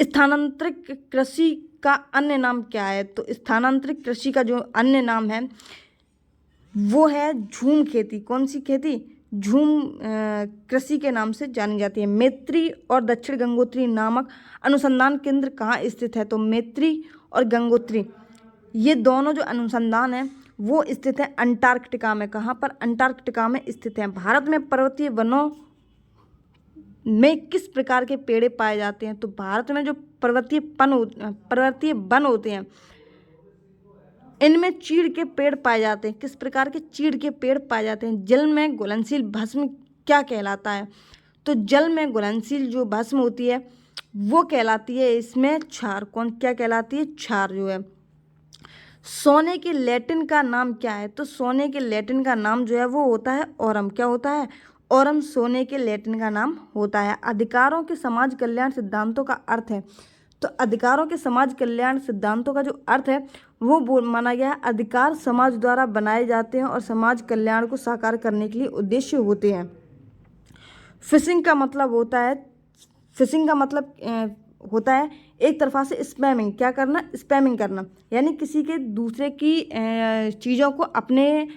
Speaker 1: स्थानांतरित कृषि का अन्य नाम क्या है, तो स्थानांतरित कृषि का जो अन्य नाम है वो है झूम खेती। कौन सी खेती, झूम कृषि के नाम से जानी जाती है। मैत्री और दक्षिण गंगोत्री नामक अनुसंधान केंद्र कहाँ स्थित है, तो मैत्री और गंगोत्री ये दोनों जो अनुसंधान है वो स्थित है अंटार्कटिका में। कहाँ पर, अंटार्कटिका में स्थित है। भारत में पर्वतीय वनों में किस प्रकार के पेड़ पाए जाते हैं, तो भारत में जो पर्वतीय वन होते हैं इनमें चीड़ के पेड़ पाए जाते हैं। किस प्रकार के, चीड़ के पेड़ पाए जाते हैं। जल में घुलनशील भस्म क्या कहलाता है, तो जल में घुलनशील जो भस्म होती है वो कहलाती है इसमें क्षार। कौन, क्या कहलाती है, क्षार जो है। सोने के लैटिन का नाम क्या है, तो सोने के लैटिन का नाम जो है वो होता है ओरम। क्या होता है, ओरम सोने के लैटिन का नाम होता है। अधिकारों के समाज कल्याण सिद्धांतों का अर्थ है, तो अधिकारों के समाज कल्याण सिद्धांतों का जो अर्थ है वो माना गया है अधिकार समाज द्वारा बनाए जाते हैं और समाज कल्याण को साकार करने के लिए उद्देश्य होते हैं। फिशिंग का मतलब होता है, फिशिंग का मतलब होता है एक तरफा से स्पैमिंग। क्या करना, स्पैमिंग करना, यानी किसी के दूसरे की चीज़ों को अपने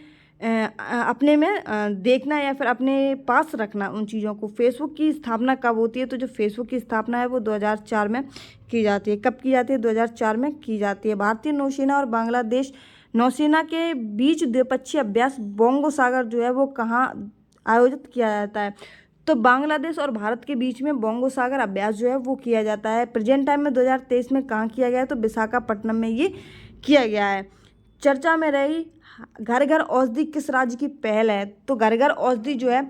Speaker 1: में देखना या फिर अपने पास रखना उन चीज़ों को। फेसबुक की स्थापना कब होती है, तो जो फेसबुक की स्थापना है वो 2004 में की जाती है। कब की जाती है, 2004 में की जाती है। भारतीय नौसेना और बांग्लादेश नौसेना के बीच द्विपक्षीय अभ्यास बोंगो सागर जो है वो कहाँ आयोजित किया जाता है, तो बांग्लादेश और भारत के बीच में बोंगो सागर अभ्यास जो है वो किया जाता है। प्रेजेंट टाइम में 2023 में कहाँ किया गया है, तो विशाखापट्टनम में ये किया गया है। चर्चा में रही घर घर औषधि किस राज्य की पहल है? तो घर घर औषधि जो है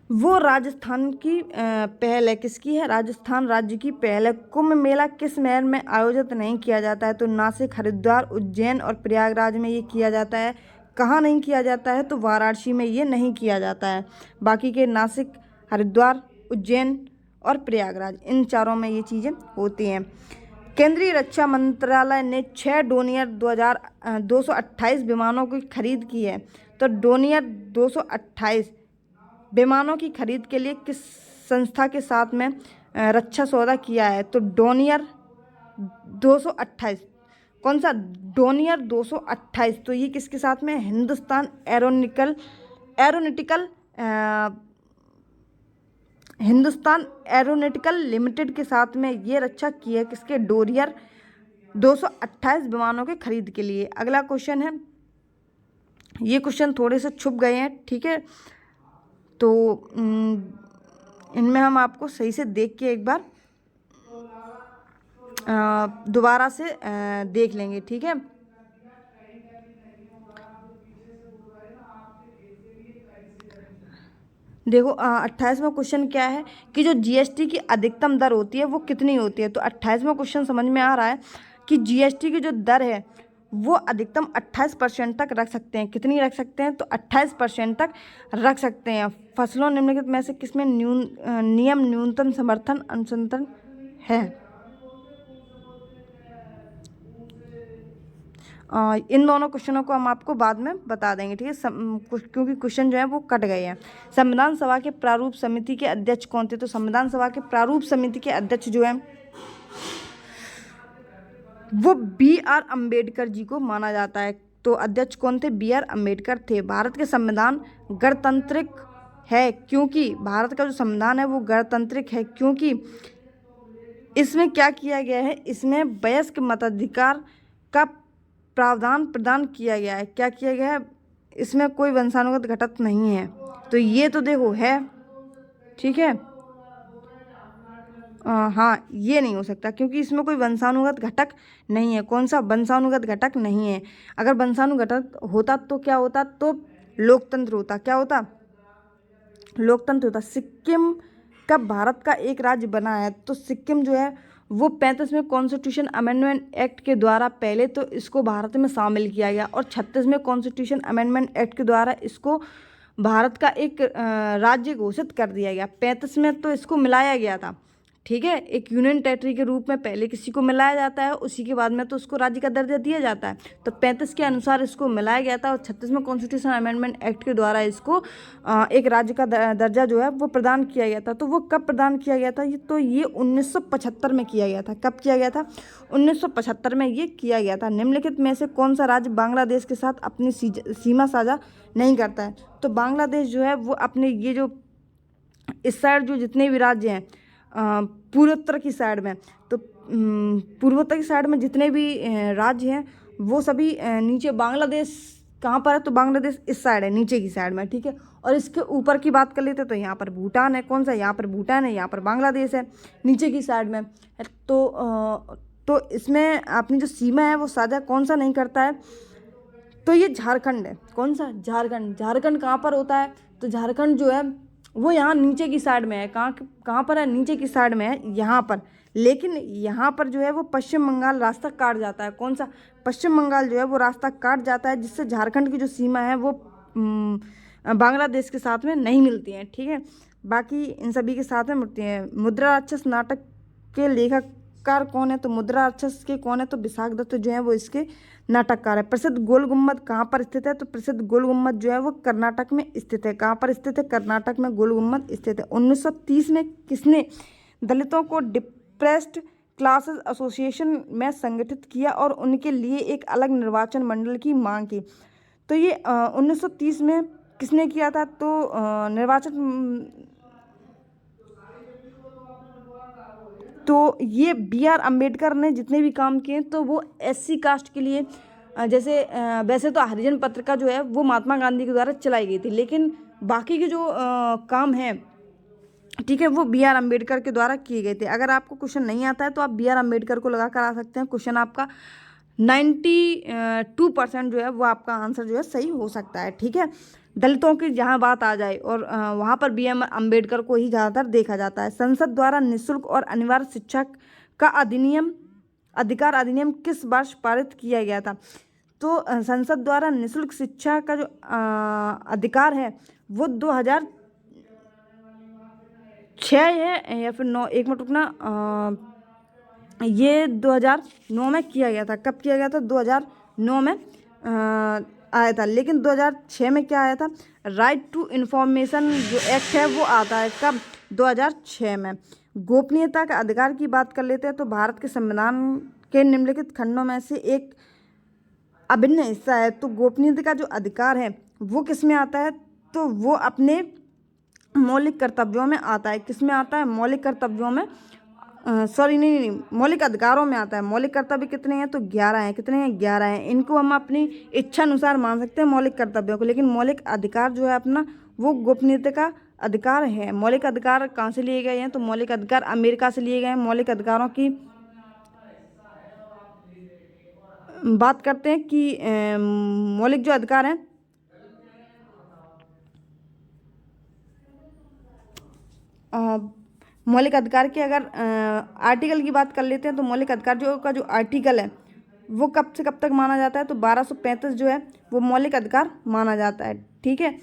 Speaker 1: वो राजस्थान की पहल है। किसकी है? राजस्थान राज्य की पहल है। कुंभ मेला किस शहर में आयोजित नहीं किया जाता है? तो नासिक, हरिद्वार, उज्जैन और प्रयागराज में ये किया जाता है। कहाँ नहीं किया जाता है? तो वाराणसी में ये नहीं किया जाता है। बाकी के नासिक, हरिद्वार, उज्जैन और प्रयागराज, इन चारों में ये चीज़ें होती हैं। केंद्रीय रक्षा मंत्रालय ने 6 डोनियर 228 विमानों की खरीद की है। तो डोनियर 228 विमानों की खरीद के लिए किस संस्था के साथ में रक्षा सौदा किया है? तो डोनियर 228, कौन सा? डोनियर 228। तो ये किसके साथ में? हिंदुस्तान एरोनॉटिकल लिमिटेड के साथ में ये रक्षा की है। किसके? डोनियर 228 विमानों के खरीद के लिए। अगला क्वेश्चन है, ये क्वेश्चन थोड़े से छुप गए हैं, ठीक है, तो इनमें हम आपको सही से देख के एक बार दोबारा से देख लेंगे, ठीक है। देखो 28वां क्वेश्चन क्या है कि जो जीएसटी की अधिकतम दर होती है वो कितनी होती है? तो 28वां क्वेश्चन समझ में आ रहा है कि जीएसटी की जो दर है वो अधिकतम 28% तक रख सकते हैं। कितनी रख सकते हैं? तो 28% तक रख सकते हैं। फसलों निम्नलिखित में से किसमें नियम न्यूनतम समर्थन अनुसंधान है? इन दोनों क्वेश्चनों को हम आपको बाद में बता देंगे, ठीक है, क्योंकि क्वेश्चन जो है वो कट गए हैं। संविधान सभा के प्रारूप समिति के अध्यक्ष कौन थे? तो संविधान सभा के प्रारूप समिति के अध्यक्ष जो है वो BR अम्बेडकर जी को माना जाता है। तो अध्यक्ष कौन थे? BR अम्बेडकर थे। भारत के संविधान गणतांत्रिक है क्योंकि भारत का जो संविधान है वो गणतांत्रिक है क्योंकि इसमें क्या किया गया है? इसमें वयस्क मताधिकार का प्रावधान प्रदान किया गया है। क्या किया गया है? इसमें कोई वंशानुगत घटक नहीं है। तो ये तो देखो है, ठीक है, हाँ, ये नहीं हो सकता क्योंकि इसमें कोई वंशानुगत घटक नहीं है। कौन सा? वंशानुगत घटक नहीं है। अगर वंशानुगत घटक होता तो क्या होता? तो लोकतंत्र होता। क्या होता? लोकतंत्र होता। सिक्किम कब भारत का एक राज्य बना है? तो सिक्किम जो है वो 35वें कॉन्स्टिट्यूशन अमेंडमेंट एक्ट के द्वारा पहले तो इसको भारत में शामिल किया गया और 36वें कॉन्स्टिट्यूशन अमेंडमेंट एक्ट के द्वारा इसको भारत का एक राज्य घोषित कर दिया गया। 35 में तो इसको मिलाया गया था, ठीक है, एक यूनियन टेरिटरी के रूप में पहले किसी को मिलाया जाता है, उसी के बाद में तो उसको राज्य का दर्जा दिया जाता है। तो 35 के अनुसार इसको मिलाया गया था और 36वें कॉन्स्टिट्यूशन अमेंडमेंट एक्ट के द्वारा इसको एक राज्य का दर्जा जो है वो प्रदान किया गया था। तो वो कब प्रदान किया गया था? ये 1975 में किया गया था। कब किया गया था? 1975 में ये किया गया था। निम्नलिखित में से कौन सा राज्य बांग्लादेश के साथ अपनी सीमा साझा नहीं करता है? तो बांग्लादेश जो है वो अपने ये जो इस साइड जो जितने भी राज्य हैं पूर्वोत्तर की साइड में, तो पूर्वोत्तर की साइड में जितने भी राज्य हैं वो सभी नीचे, बांग्लादेश कहाँ पर है? तो बांग्लादेश इस साइड है, नीचे की साइड में, ठीक है। और इसके ऊपर की बात कर लेते तो यहाँ पर भूटान है। कौन सा? यहाँ पर भूटान है, यहाँ पर बांग्लादेश है, नीचे की साइड में। तो इसमें अपनी जो सीमा है वो साझा कौन सा नहीं करता है? तो ये झारखंड है। कौन सा? झारखंड। झारखंड कहाँ पर होता है? तो झारखंड जो है वो यहाँ नीचे की साइड में है। कहाँ पर है? नीचे की साइड में है, यहाँ पर। लेकिन यहाँ पर जो है वो पश्चिम बंगाल रास्ता काट जाता है। कौन सा? पश्चिम बंगाल जो है वो रास्ता काट जाता है, जिससे झारखंड की जो सीमा है वो बांग्लादेश के साथ में नहीं मिलती है, ठीक है। बाकी इन सभी के साथ में मिलती है। मुद्रा राक्षस नाटक के लेखककार कौन है? तो मुद्रा राक्षस के कौन है? तो विशाख दत्त जो है वो इसके नाटककार है। प्रसिद्ध गोल गुम्बद कहाँ पर स्थित है? तो प्रसिद्ध गोल गुम्बद जो है वो कर्नाटक में स्थित है। कहाँ पर स्थित है? कर्नाटक में गोल गुम्बद स्थित है। 1930 में किसने दलितों को डिप्रेस्ड क्लासेस एसोसिएशन में संगठित किया और उनके लिए एक अलग निर्वाचन मंडल की मांग की? तो ये 1930 में किसने किया था? तो तो ये BR अम्बेडकर ने जितने भी काम किए तो वो SC कास्ट के लिए, जैसे वैसे तो हरिजन पत्रिका जो है वो महात्मा गांधी के द्वारा चलाई गई थी, लेकिन बाकी के जो काम हैं, ठीक है, वो BR अम्बेडकर के द्वारा किए गए थे। अगर आपको क्वेश्चन नहीं आता है तो आप BR अम्बेडकर को लगा कर आ सकते हैं, क्वेश्चन आपका 92% जो है वो आपका आंसर जो है सही हो सकता है। ठीक है, दलितों की जहाँ बात आ जाए और वहाँ पर BM अम्बेडकर को ही ज़्यादातर देखा जाता है। संसद द्वारा निःशुल्क और अनिवार्य शिक्षा का अधिकार अधिनियम किस वर्ष पारित किया गया था? तो संसद द्वारा निःशुल्क शिक्षा का जो अधिकार है वो 2006 है या फिर 9, एक मिनट रुकना, ये 2009 में किया गया था। कब किया गया था? 2009 में आया था। लेकिन 2006 में क्या आया था? राइट टू इन्फॉर्मेशन जो एक्ट है वो आता है कब? 2006 में। गोपनीयता का अधिकार की बात कर लेते हैं तो भारत के संविधान के निम्नलिखित खंडों में से एक अभिन्न हिस्सा है। तो गोपनीयता का जो अधिकार है वो किस में आता है? तो वो अपने मौलिक कर्तव्यों में आता है। किस में आता है? मौलिक कर्तव्यों में, नहीं, मौलिक अधिकारों में आता है। मौलिक कर्तव्य कितने हैं? तो 11 हैं। कितने हैं? 11 हैं। इनको हम अपनी इच्छा अनुसार मान सकते हैं मौलिक कर्तव्यों को, लेकिन मौलिक अधिकार जो है अपना वो गोपनीयता का अधिकार है। मौलिक अधिकार कहाँ से लिए गए हैं? तो मौलिक अधिकार अमेरिका से लिए गए हैं। मौलिक अधिकारों की बात करते हैं कि मौलिक जो अधिकार हैं, मौलिक अधिकार के अगर आर्टिकल की बात कर लेते हैं तो मौलिक अधिकार जो आर्टिकल है वो कब से कब तक माना जाता है? तो 1235 जो है वो मौलिक अधिकार माना जाता है। ठीक है,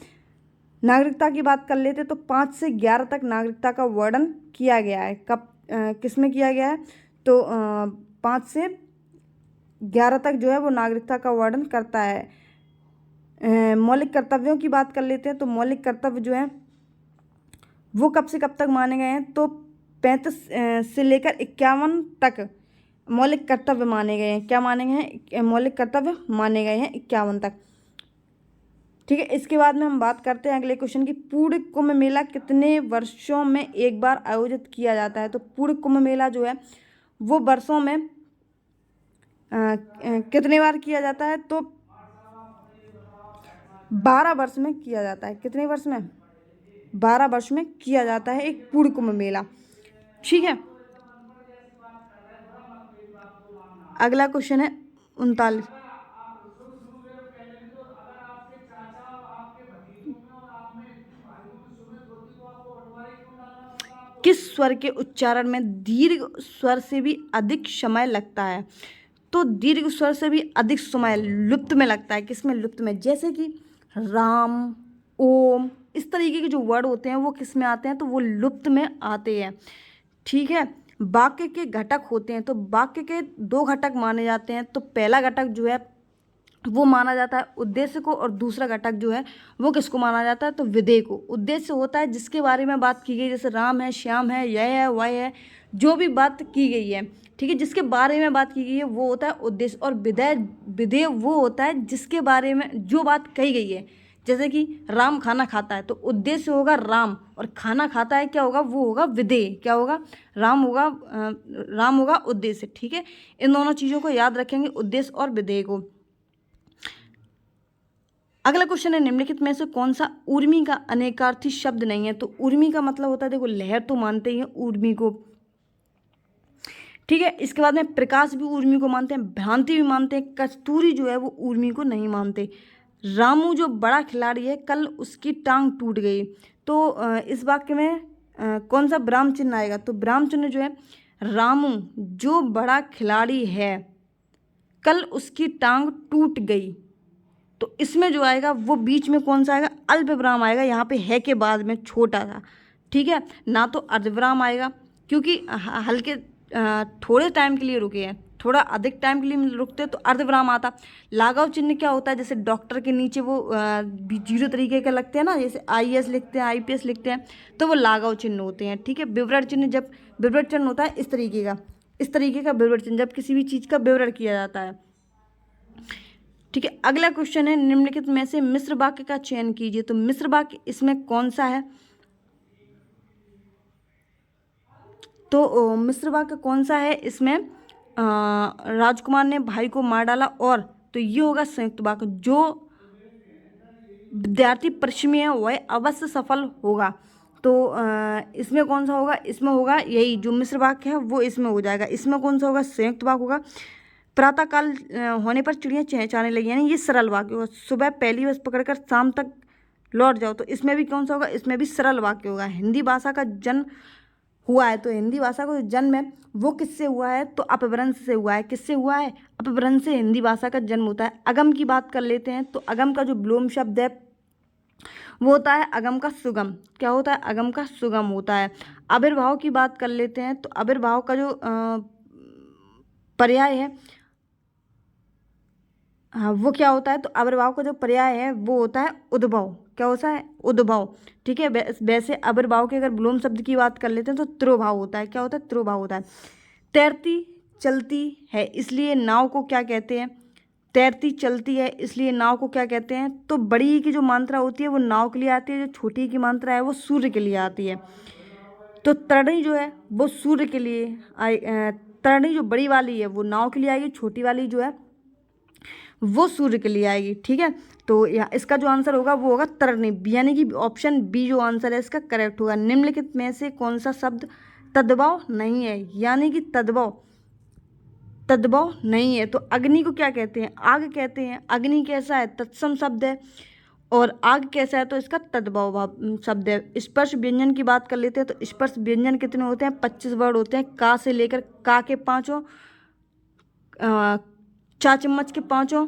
Speaker 1: नागरिकता की बात कर लेते हैं तो 5 से 11 तक नागरिकता का वर्णन किया गया है। कब किस में किया गया है? तो 5 से 11 तक जो है वो नागरिकता का वर्णन करता है। मौलिक कर्तव्यों की बात कर लेते हैं तो मौलिक कर्तव्य जो है वो कब से कब तक माने गए हैं? तो 35 से लेकर 51 तक मौलिक कर्तव्य माने गए हैं। क्या माने गए हैं? मौलिक कर्तव्य माने गए हैं 51 तक। ठीक है, इसके बाद में हम बात करते हैं अगले क्वेश्चन की। पूर्ण कुंभ मेला कितने वर्षों में एक बार आयोजित किया जाता है? तो पूर्ण कुंभ मेला जो है वो वर्षों में कितने बार किया जाता है? तो 12 वर्ष में किया जाता है। कितने वर्ष में? 12 वर्ष में किया जाता है एक पूर्ण कुंभ मेला। ठीक है, अगला क्वेश्चन है 39। किस स्वर के उच्चारण में दीर्घ स्वर से भी अधिक समय लगता है? तो दीर्घ स्वर से भी अधिक समय लुप्त में लगता है। किस में? लुप्त में। जैसे कि राम, ओम, इस तरीके के जो वर्ड होते हैं वो किस में आते हैं? तो वो लुप्त में आते हैं। ठीक है, वाक्य के घटक होते हैं तो वाक्य के 2 घटक माने जाते हैं। तो पहला घटक जो है वो माना जाता है उद्देश्य को, और दूसरा घटक जो है वो किसको माना जाता है? तो विधेय को। उद्देश्य होता है जिसके बारे में बात की गई, जैसे राम है, श्याम है, यह है, वह है, जो भी बात की गई है, ठीक है, जिसके बारे में बात की गई है वो होता है उद्देश्य। और विधेय वो होता है जिसके बारे में जो बात कही गई है। जैसे कि राम खाना खाता है तो उद्देश्य होगा राम, और खाना खाता है क्या होगा? वो होगा विधेय। क्या होगा? राम होगा उद्देश्य। ठीक है, इन दोनों चीज़ों को याद रखेंगे, उद्देश्य और विधेय को। अगला क्वेश्चन है निम्नलिखित में से कौन सा ऊर्मी का अनेकार्थी शब्द नहीं है? तो ऊर्मी का मतलब होता है, देखो लहर तो मानते ही हैं ऊर्मी को। ठीक है, इसके बाद में प्रकाश भी ऊर्मी को मानते हैं, भ्रांति भी मानते हैं, कस्तूरी जो है वो ऊर्मी को नहीं मानते। रामू जो बड़ा खिलाड़ी है कल उसकी टांग टूट गई। तो इस वाक्य में कौन सा विराम चिन्ह आएगा? तो विराम चिन्ह जो है रामू जो बड़ा खिलाड़ी है कल उसकी टांग टूट गई, तो इसमें जो आएगा वो बीच में कौन सा आएगा? अल्प विराम आएगा। यहाँ पे है के बाद में छोटा सा। ठीक है, ना तो अर्धविराम आएगा क्योंकि हल्के थोड़े टाइम के लिए रुके हैं, थोड़ा अधिक टाइम के लिए रुकते तो अर्धविराम आता। लाघव चिन्ह क्या होता है? जैसे डॉक्टर के नीचे वो 0 तरीके के लगते हैं ना, जैसे IAS लिखते हैं, IPS लिखते हैं, तो वो लाघव चिन्ह होते हैं। ठीक है, विवरण चिन्ह, जब विवरण चिन्ह होता है इस तरीके का विवरण चिन्ह, जब किसी भी चीज़ का विवरण किया जाता है। ठीक है, अगला क्वेश्चन है निम्नलिखित में से मिश्र वाक्य का चयन कीजिए। तो मिश्र वाक्य इसमें कौन सा है? तो मिश्र वाक्य कौन सा है इसमें? राजकुमार ने भाई को मार डाला, और तो ये होगा संयुक्त वाक्य। जो विद्यार्थी परिश्रमी है वह अवश्य सफल होगा। तो इसमें कौन सा होगा? इसमें होगा यही जो मिश्र वाक्य है वो इसमें हो जाएगा। इसमें कौन सा होगा? संयुक्त वाक्य होगा। प्रातःकाल होने पर चिड़ियाँ चहचहाने लगी, यानी ये सरल वाक्य होगा। सुबह पहली बस पकड़कर शाम तक लौट जाओ, तो इसमें भी कौन सा होगा, इसमें भी सरल वाक्य होगा। हिंदी भाषा का जन्म हुआ है, तो हिंदी भाषा का जो जन्म है वो किससे हुआ है, तो अपभ्रंश से हुआ है। किससे हुआ है, अपभ्रंश से हिंदी भाषा का जन्म होता है। अगम की बात कर लेते हैं, तो अगम का जो विलोम शब्द है वो होता है अगम का सुगम। क्या होता है, अगम का सुगम होता है। आविर्भाव की बात कर लेते हैं, तो आविर्भाव का जो पर्याय है, हाँ, वो क्या होता है, तो आविर्भाव का जो पर्याय है वो होता है उद्भव। क्या होता है, उद्भव। ठीक है, वैसे आविर्भाव के अगर विलोम शब्द की बात कर लेते हैं तो त्रोभाव होता है। क्या होता है, त्रोभाव होता है। तैरती चलती है इसलिए नाव को क्या कहते हैं, तैरती चलती है इसलिए नाव को क्या कहते हैं, तो बड़ी की जो मात्रा होती है वो नाव के लिए आती है, जो छोटी की मात्रा है वो सूर्य के लिए आती है। तो तरणी जो है वो सूर्य के लिए तरणी जो बड़ी वाली है वो नाव के लिए आएगी, छोटी वाली जो है वो सूर्य के लिए आएगी। ठीक है, तो यहाँ इसका जो आंसर होगा वो होगा तरणी, यानी कि ऑप्शन बी जो आंसर है इसका करेक्ट होगा। निम्नलिखित में से कौन सा शब्द तद्भव नहीं है, यानी कि तद्भव नहीं है। तो अग्नि को क्या कहते हैं, आग कहते हैं। अग्नि कैसा है, तत्सम शब्द है, और आग कैसा है, तो इसका तद्भव शब्द है। स्पर्श व्यंजन की बात कर लेते हैं, तो स्पर्श व्यंजन कितने होते हैं, 25 वर्ड होते हैं। का से लेकर का के पाँचों, चा चम्मच के पाँचों,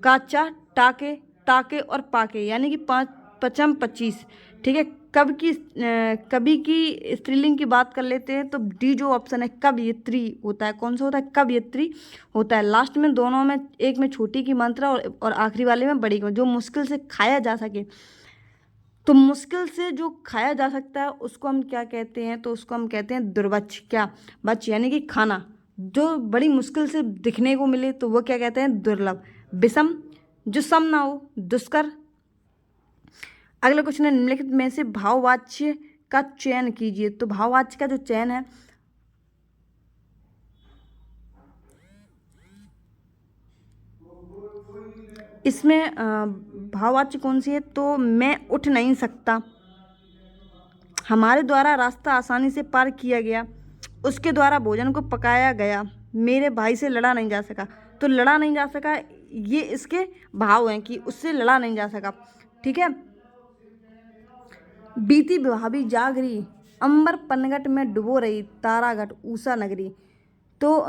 Speaker 1: काचा, टाके, ताके और पाके, यानी कि 5 पचम 25। ठीक है, कभी की स्त्रीलिंग की बात कर लेते हैं, तो डी जो ऑप्शन है कवयित्री होता है। कौन सा होता है, कवयित्री होता है। लास्ट में दोनों में, एक में छोटी की मात्रा और आखिरी वाले में बड़ी की, जो मुश्किल से खाया जा सके। तो मुश्किल से जो खाया जा सकता है उसको हम क्या कहते हैं, तो उसको हम कहते हैं दुर्वच। क्या, बच यानी कि खाना, जो बड़ी मुश्किल से दिखने को मिले तो वो क्या कहते हैं, दुर्लभ। विषम, जो सम ना हो, दुष्कर। अगला क्वेश्चन है, निम्नलिखित में से भाववाच्य का चयन कीजिए। तो भाववाच्य का जो चयन है, इसमें भाववाच्य कौन सी है, तो मैं उठ नहीं सकता, हमारे द्वारा रास्ता आसानी से पार किया गया, उसके द्वारा भोजन को पकाया गया, मेरे भाई से लड़ा नहीं जा सका। तो लड़ा नहीं जा सका, ये इसके भाव हैं कि उससे लड़ा नहीं जा सका। ठीक है, बीती भाभी जाग रही, अंबर पनघट में डुबो रही, तारागढ़ ऊषा नगरी। तो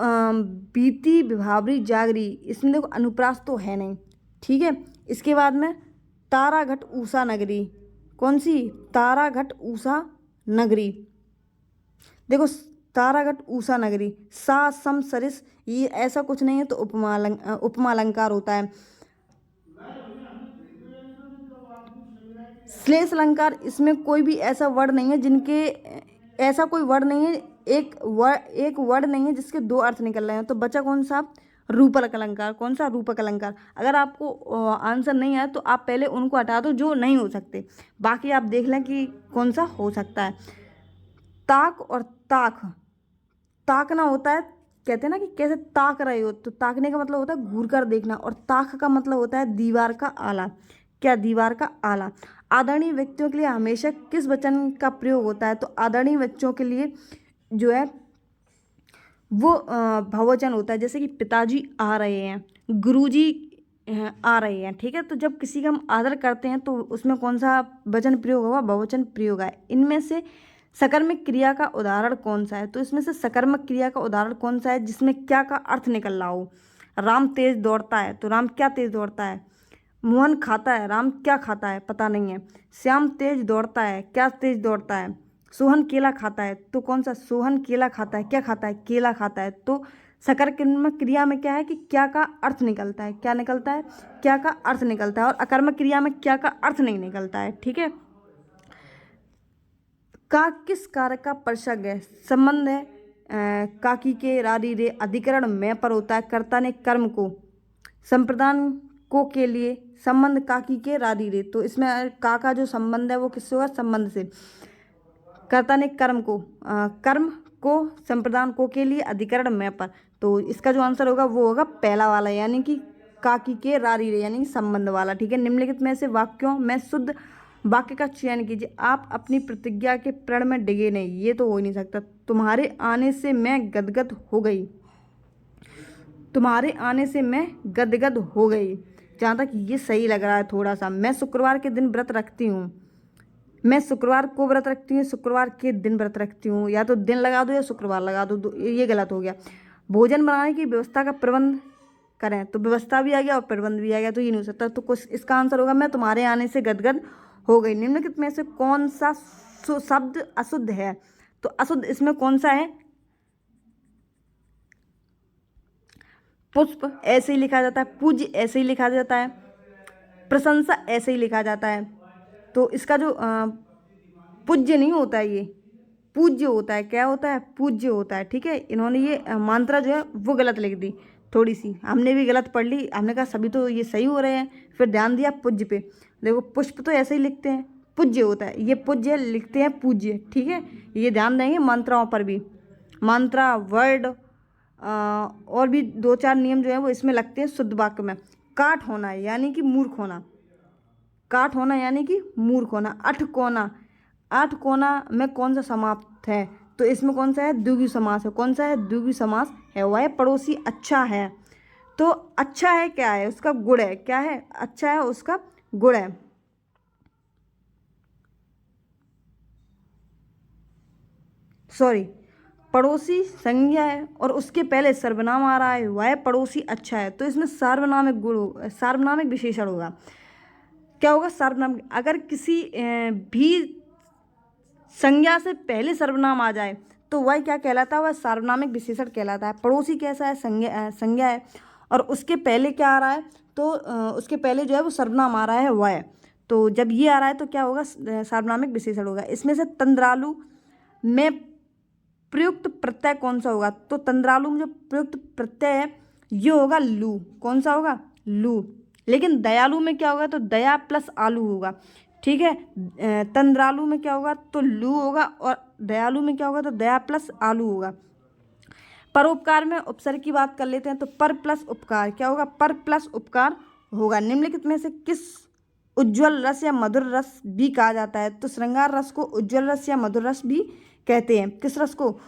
Speaker 1: बीती विभावरी जाग रही, इसमें देखो अनुप्रास तो है नहीं। ठीक है, इसके बाद में तारागढ़ ऊषा नगरी, कौन सी, तारागढ़ ऊषा नगरी। देखो तारागढ़ ऊषा नगरी, सा सम सरिस, ये ऐसा कुछ नहीं है, तो उपमा अलंकार होता है। श्लेष अलंकार, इसमें कोई भी ऐसा वर्ड नहीं है जिनके, ऐसा कोई वर्ड नहीं है, एक वर्ड नहीं है जिसके दो अर्थ निकल रहे हैं। तो बचा कौन सा, रूपक अलंकार। कौन सा, रूपक अलंकार। अगर आपको आंसर नहीं आया तो आप पहले उनको हटा दो जो नहीं हो सकते, बाकी आप देख लें कि कौन सा हो सकता है। ताक और ताक, ताकना होता है, कहते हैं ना कि कैसे ताक रहे हो, तो ताकने का मतलब होता है घूर कर देखना, और ताक का मतलब होता है दीवार का आला। क्या, दीवार का आला। आदरणीय व्यक्तियों के लिए हमेशा किस वचन का प्रयोग होता है, तो आदरणीय व्यक्तियों के लिए जो है वो बहुवचन होता है। जैसे कि पिताजी आ रहे हैं, गुरुजी आ रहे हैं। ठीक है, तो जब किसी का हम आदर करते हैं तो उसमें कौन सा वचन प्रयोग होगा, बहुवचन प्रयोग है। इनमें से सकर्मक क्रिया का उदाहरण कौन सा है, तो इसमें से सकर्मक क्रिया का उदाहरण कौन सा है जिसमें क्या का अर्थ निकल रहा हो। राम तेज दौड़ता है, तो राम क्या तेज दौड़ता है। मोहन खाता है, राम क्या खाता है, पता नहीं है। श्याम तेज दौड़ता है, क्या तेज दौड़ता है। सोहन केला खाता है, तो कौन सा, सोहन केला खाता है, क्या खाता है, केला खाता है। तो सकर्मक क्रिया में क्या है कि क्या का अर्थ निकलता है, क्या निकलता है, क्या का अर्थ निकलता है, और अकर्मक क्रिया में क्या का अर्थ नहीं निकलता है। ठीक है, का किस कारक का प्रसंग है, संबंध है काकी के रारी रे, अधिकरण में पर होता है, कर्ता ने कर्म को, संप्रदान को के लिए, संबंध काकी के रारी रे। तो इसमें का जो संबंध है वो किससे होगा, संबंध से। कर्ता ने कर्म को, कर्म को, संप्रदान को के लिए, अधिकरण में पर। तो इसका जो आंसर होगा वो होगा पहला वाला, यानी कि काकी के रारी रे, यानी कि संबंध वाला। ठीक है, निम्नलिखित में से वाक्यों में शुद्ध वाक्य का चयन कीजिए। आप अपनी प्रतिज्ञा के प्रण में डिगे नहीं, ये तो हो ही नहीं सकता। तुम्हारे आने से मैं गदगद हो गई, तुम्हारे आने से मैं गदगद हो गई। जहाँ तक ये सही लग रहा है थोड़ा सा। मैं शुक्रवार के दिन व्रत रखती हूँ। मैं शुक्रवार को व्रत रखती हूँ, शुक्रवार के दिन व्रत रखती हूँ। या तो दिन लगा दो या शुक्रवार लगा दो, ये गलत हो गया। भोजन बनाने की व्यवस्था का प्रबंध करें, तो व्यवस्था भी आ गया और प्रबंध भी आ गया, तो ये नहीं हो सकता। तो कुछ इसका आंसर होगा मैं तुम्हारे आने से गदगद हो गई। निम्नलिखित में से कौन सा शब्द अशुद्ध है? तो अशुद्ध इसमें कौन सा है? पुष्प ऐसे ही लिखा जाता है, पूज्य ऐसे ही लिखा जाता है, प्रशंसा ऐसे ही लिखा जाता है। तो इसका जो पूज्य नहीं होता है, ये पूज्य होता है। क्या होता है? पूज्य होता है। ठीक है, इन्होंने ये मात्रा जो है वो गलत लिख दी थोड़ी सी, हमने भी गलत पढ़ ली। हमने कहा सभी तो ये सही हो रहे हैं, फिर ध्यान दिया पूज्य पे। देखो पुष्प तो ऐसे ही लिखते हैं, पूज्य होता है, ये पूज्य लिखते हैं पूज्य। ठीक है, ये ध्यान देंगे मात्राओं पर भी। मात्रा, वर्ड और भी दो चार नियम जो है वो इसमें लगते हैं शुद्ध वाक्य में। काट होना यानी कि मूर्ख होना, काट होना यानी कि मूर्ख होना। अठ कोना, आठ कोना में कौन सा समाप्त है? तो इसमें कौन सा है? द्विगु समास है। कौन सा है? द्विगु समास है। वह पड़ोसी अच्छा है, तो अच्छा है क्या है? उसका गुण है। क्या है? अच्छा है, उसका गुण है। सॉरी, पड़ोसी संज्ञा है और उसके पहले सर्वनाम आ रहा है, वह पड़ोसी अच्छा है, तो इसमें सार्वनामिक गुण, सार्वनामिक विशेषण होगा। क्या होगा? सार्वनामिक। अगर किसी भी संज्ञा से पहले सर्वनाम आ जाए तो वह क्या कहलाता है? वह सार्वनामिक विशेषण कहलाता है। पड़ोसी कैसा है? संज्ञा है और उसके पहले क्या आ रहा है? तो उसके पहले जो है वो सर्वनाम आ रहा है, वह। तो जब ये आ रहा है तो क्या होगा? सार्वनामिक विशेषण होगा। इसमें से तंद्रालु में प्रयुक्त प्रत्यय कौन सा होगा? तो तंद्रालु में जो प्रयुक्त प्रत्यय है ये होगा लू। कौन सा होगा? लू। लेकिन दयालु में क्या होगा? तो दया प्लस आलू होगा। ठीक है, तंद्रालु में क्या होगा? तो लू होगा, और दयालु में क्या होगा? तो दया प्लस आलू होगा। परोपकार में उपसर्ग की बात कर लेते हैं, तो पर प्लस उपकार क्या होगा? पर प्लस उपकार होगा। निम्नलिखित में से किस उज्ज्वल रस या मधुर रस भी कहा जाता है? तो श्रृंगार रस को उज्ज्वल रस या मधुर रस भी कहते हैं। किस रस को?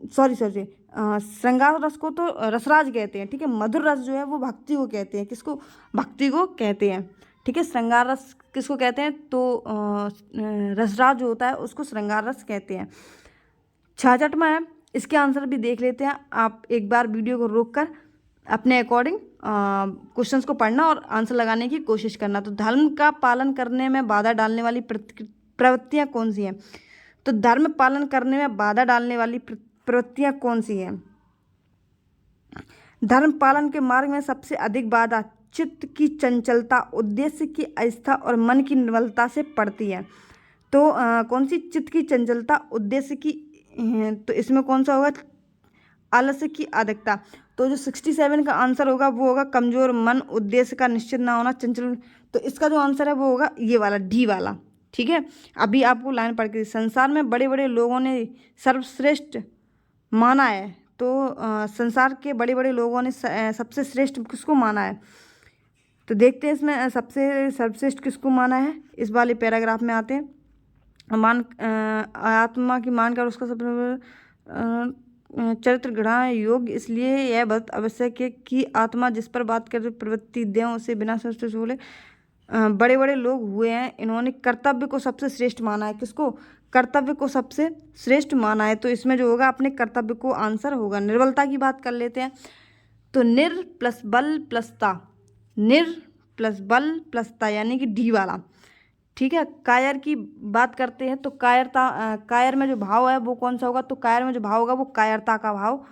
Speaker 1: सॉरी श्रृंगार रस को तो रसराज कहते हैं। ठीक है, मधुर रस जो है वो भक्ति को कहते हैं। किसको? भक्ति को कहते हैं। ठीक है, श्रृंगार रस किसको कहते हैं? तो रसराज जो होता है उसको श्रृंगार रस कहते हैं। 66वां है, इसके आंसर भी देख लेते हैं। आप एक बार वीडियो को रोक कर अपने अकॉर्डिंग क्वेश्चंस को पढ़ना और आंसर लगाने की कोशिश करना। तो धर्म का पालन करने में बाधा डालने वाली प्रवृत्तियाँ कौन सी हैं? तो धर्म पालन करने में बाधा डालने वाली प्रवृत्तियाँ कौन सी हैं? धर्म पालन के मार्ग में सबसे अधिक बाधा चित्त की चंचलता, उद्देश्य की अस्थिरता और मन की निर्बलता से पड़ती है। तो कौन सी? चित्त की चंचलता, उद्देश्य की, तो इसमें कौन सा होगा? आलस्य की अधिकता। तो जो 67 का आंसर होगा वो होगा कमजोर मन, उद्देश्य का निश्चित ना होना, चंचल। तो इसका जो आंसर है वो होगा ये वाला, डी वाला। ठीक है, अभी आपको लाइन पढ़ के, संसार में बड़े बड़े लोगों ने सर्वश्रेष्ठ माना है। तो संसार के बड़े बड़े लोगों ने सबसे श्रेष्ठ किसको माना है? तो देखते हैं इसमें सबसे सर्वश्रेष्ठ किसको माना है। इस वाले पैराग्राफ में आते हैं। आत्मा की मान कर उसका सबसे चरित्र घृणा योग्य, इसलिए यह बहुत आवश्यक है कि आत्मा जिस पर बात कर प्रवृत्ति दें उसे बिना सोचते बोले। बड़े बड़े लोग हुए हैं, इन्होंने कर्तव्य को सबसे श्रेष्ठ माना है। किसको? कर्तव्य को सबसे श्रेष्ठ माना है। तो इसमें जो होगा अपने कर्तव्य को आंसर होगा। निर्बलता की बात कर लेते हैं, तो निर प्लस बल प्लस ता, निर प्लस बल प्लस ता यानी कि डी वाला। ठीक है, कायर की बात करते हैं, तो कायरता, कायर में जो भाव है वो कौन सा होगा? तो कायर में जो भाव होगा वो कायरता का भाव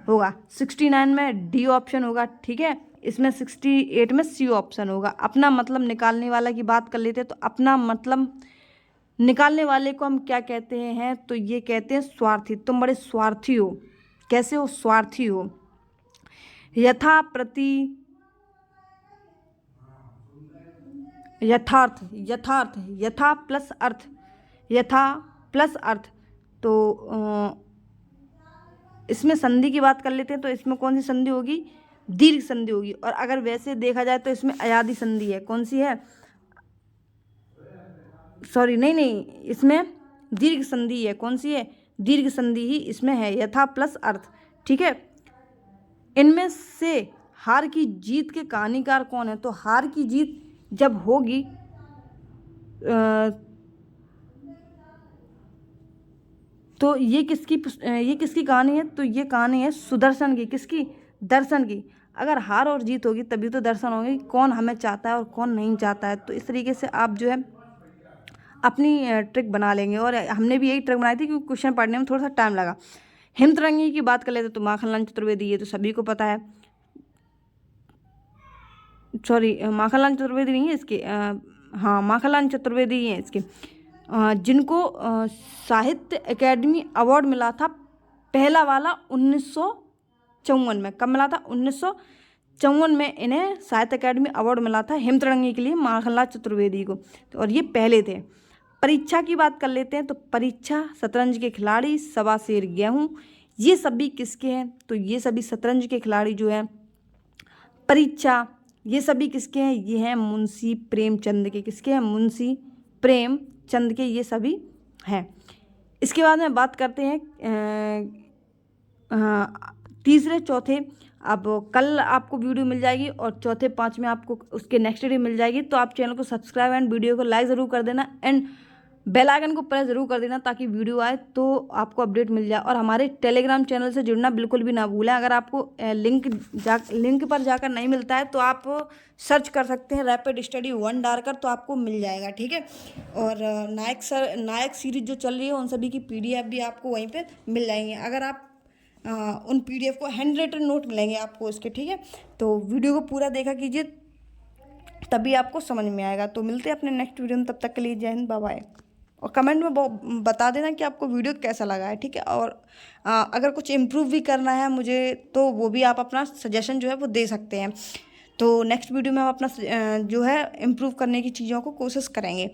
Speaker 1: होगा। 69 में डी ऑप्शन होगा। ठीक है, इसमें 68 में सी ऑप्शन होगा। अपना मतलब निकालने वाला की बात कर लेते हैं, तो अपना मतलब निकालने वाले को हम क्या कहते हैं? तो ये कहते हैं स्वार्थी। तुम बड़े स्वार्थी हो। कैसे हो? स्वार्थी हो। यथा प्रति, यथार्थ, यथार्थ, यथा प्लस अर्थ, यथा प्लस अर्थ। तो इसमें संधि की बात कर लेते हैं, तो इसमें कौन सी संधि होगी? दीर्घ संधि होगी। और अगर वैसे देखा जाए तो इसमें अयादि संधि है। कौन सी है? सॉरी, नहीं, इसमें दीर्घ संधि है। कौन सी है? दीर्घ संधि ही इसमें है, यथा प्लस अर्थ। ठीक है, इनमें से हार की जीत के कहानीकार कौन है? तो हार की जीत जब होगी तो ये किसकी कहानी है? तो ये कहानी है सुदर्शन की। किसकी? दर्शन की। अगर हार और जीत होगी तभी तो दर्शन होगी, कौन हमें चाहता है और कौन नहीं चाहता है। तो इस तरीके से आप जो है अपनी ट्रिक बना लेंगे। और हमने भी यही ट्रिक बनाई थी क्योंकि क्वेश्चन पढ़ने में थोड़ा सा टाइम लगा। हिमतरंगी की बात कर लेते तो माखनलाल चतुर्वेदी, ये तो सभी को पता है। सॉरी, माखनलाल चतुर्वेदी नहीं है इसके, हाँ माखनलाल चतुर्वेदी ही है इसके, जिनको साहित्य अकेडमी अवार्ड मिला था पहला वाला 1954 में। कब मिला था? 1954 में इन्हें साहित्य अकेडमी अवार्ड मिला था हिमतरंगी के लिए, माखनलाल चतुर्वेदी को। तो और ये पहले थे। परीक्षा की बात कर लेते हैं तो परीक्षा, शतरंज के खिलाड़ी, सवा शेर गेहूँ, ये सभी किसके हैं? तो ये सभी शतरंज के खिलाड़ी जो हैं, परीक्षा, ये सभी किसके हैं? ये हैं मुंशी प्रेमचंद के। किसके हैं? मुंशी प्रेमचंद के ये सभी हैं। इसके बाद में बात करते हैं तीसरे चौथे। अब कल आपको वीडियो मिल जाएगी और चौथे पाँचवें आपको उसके नेक्स्ट डे मिल जाएगी। तो आप चैनल को सब्सक्राइब एंड वीडियो को लाइक ज़रूर कर देना एंड बेल आइकन को प्रेस ज़रूर कर देना ताकि वीडियो आए तो आपको अपडेट मिल जाए। और हमारे टेलीग्राम चैनल से जुड़ना बिल्कुल भी ना भूलें। अगर आपको लिंक पर जाकर नहीं मिलता है तो आप सर्च कर सकते हैं रैपिड स्टडी 1 डालकर, तो आपको मिल जाएगा, ठीक है। और नायक सीरीज जो चल रही है उन सभी की PDF भी आपको वहीं पर मिल जाएंगे। अगर आप उन PDF को हैंड रिटन नोट मिलेंगे आपको इसके, ठीक है। तो वीडियो को पूरा देखा कीजिए तभी आपको समझ में आएगा। तो मिलते हैं अपने नेक्स्ट वीडियो में, तब तक के लिए जय हिंद, बाय बाय। और कमेंट में बता देना कि आपको वीडियो कैसा लगा है, ठीक है। और अगर कुछ इम्प्रूव भी करना है मुझे तो वो भी आप अपना सजेशन जो है वो दे सकते हैं। तो नेक्स्ट वीडियो में हम अपना जो है इम्प्रूव करने की चीज़ों को कोशिश करेंगे।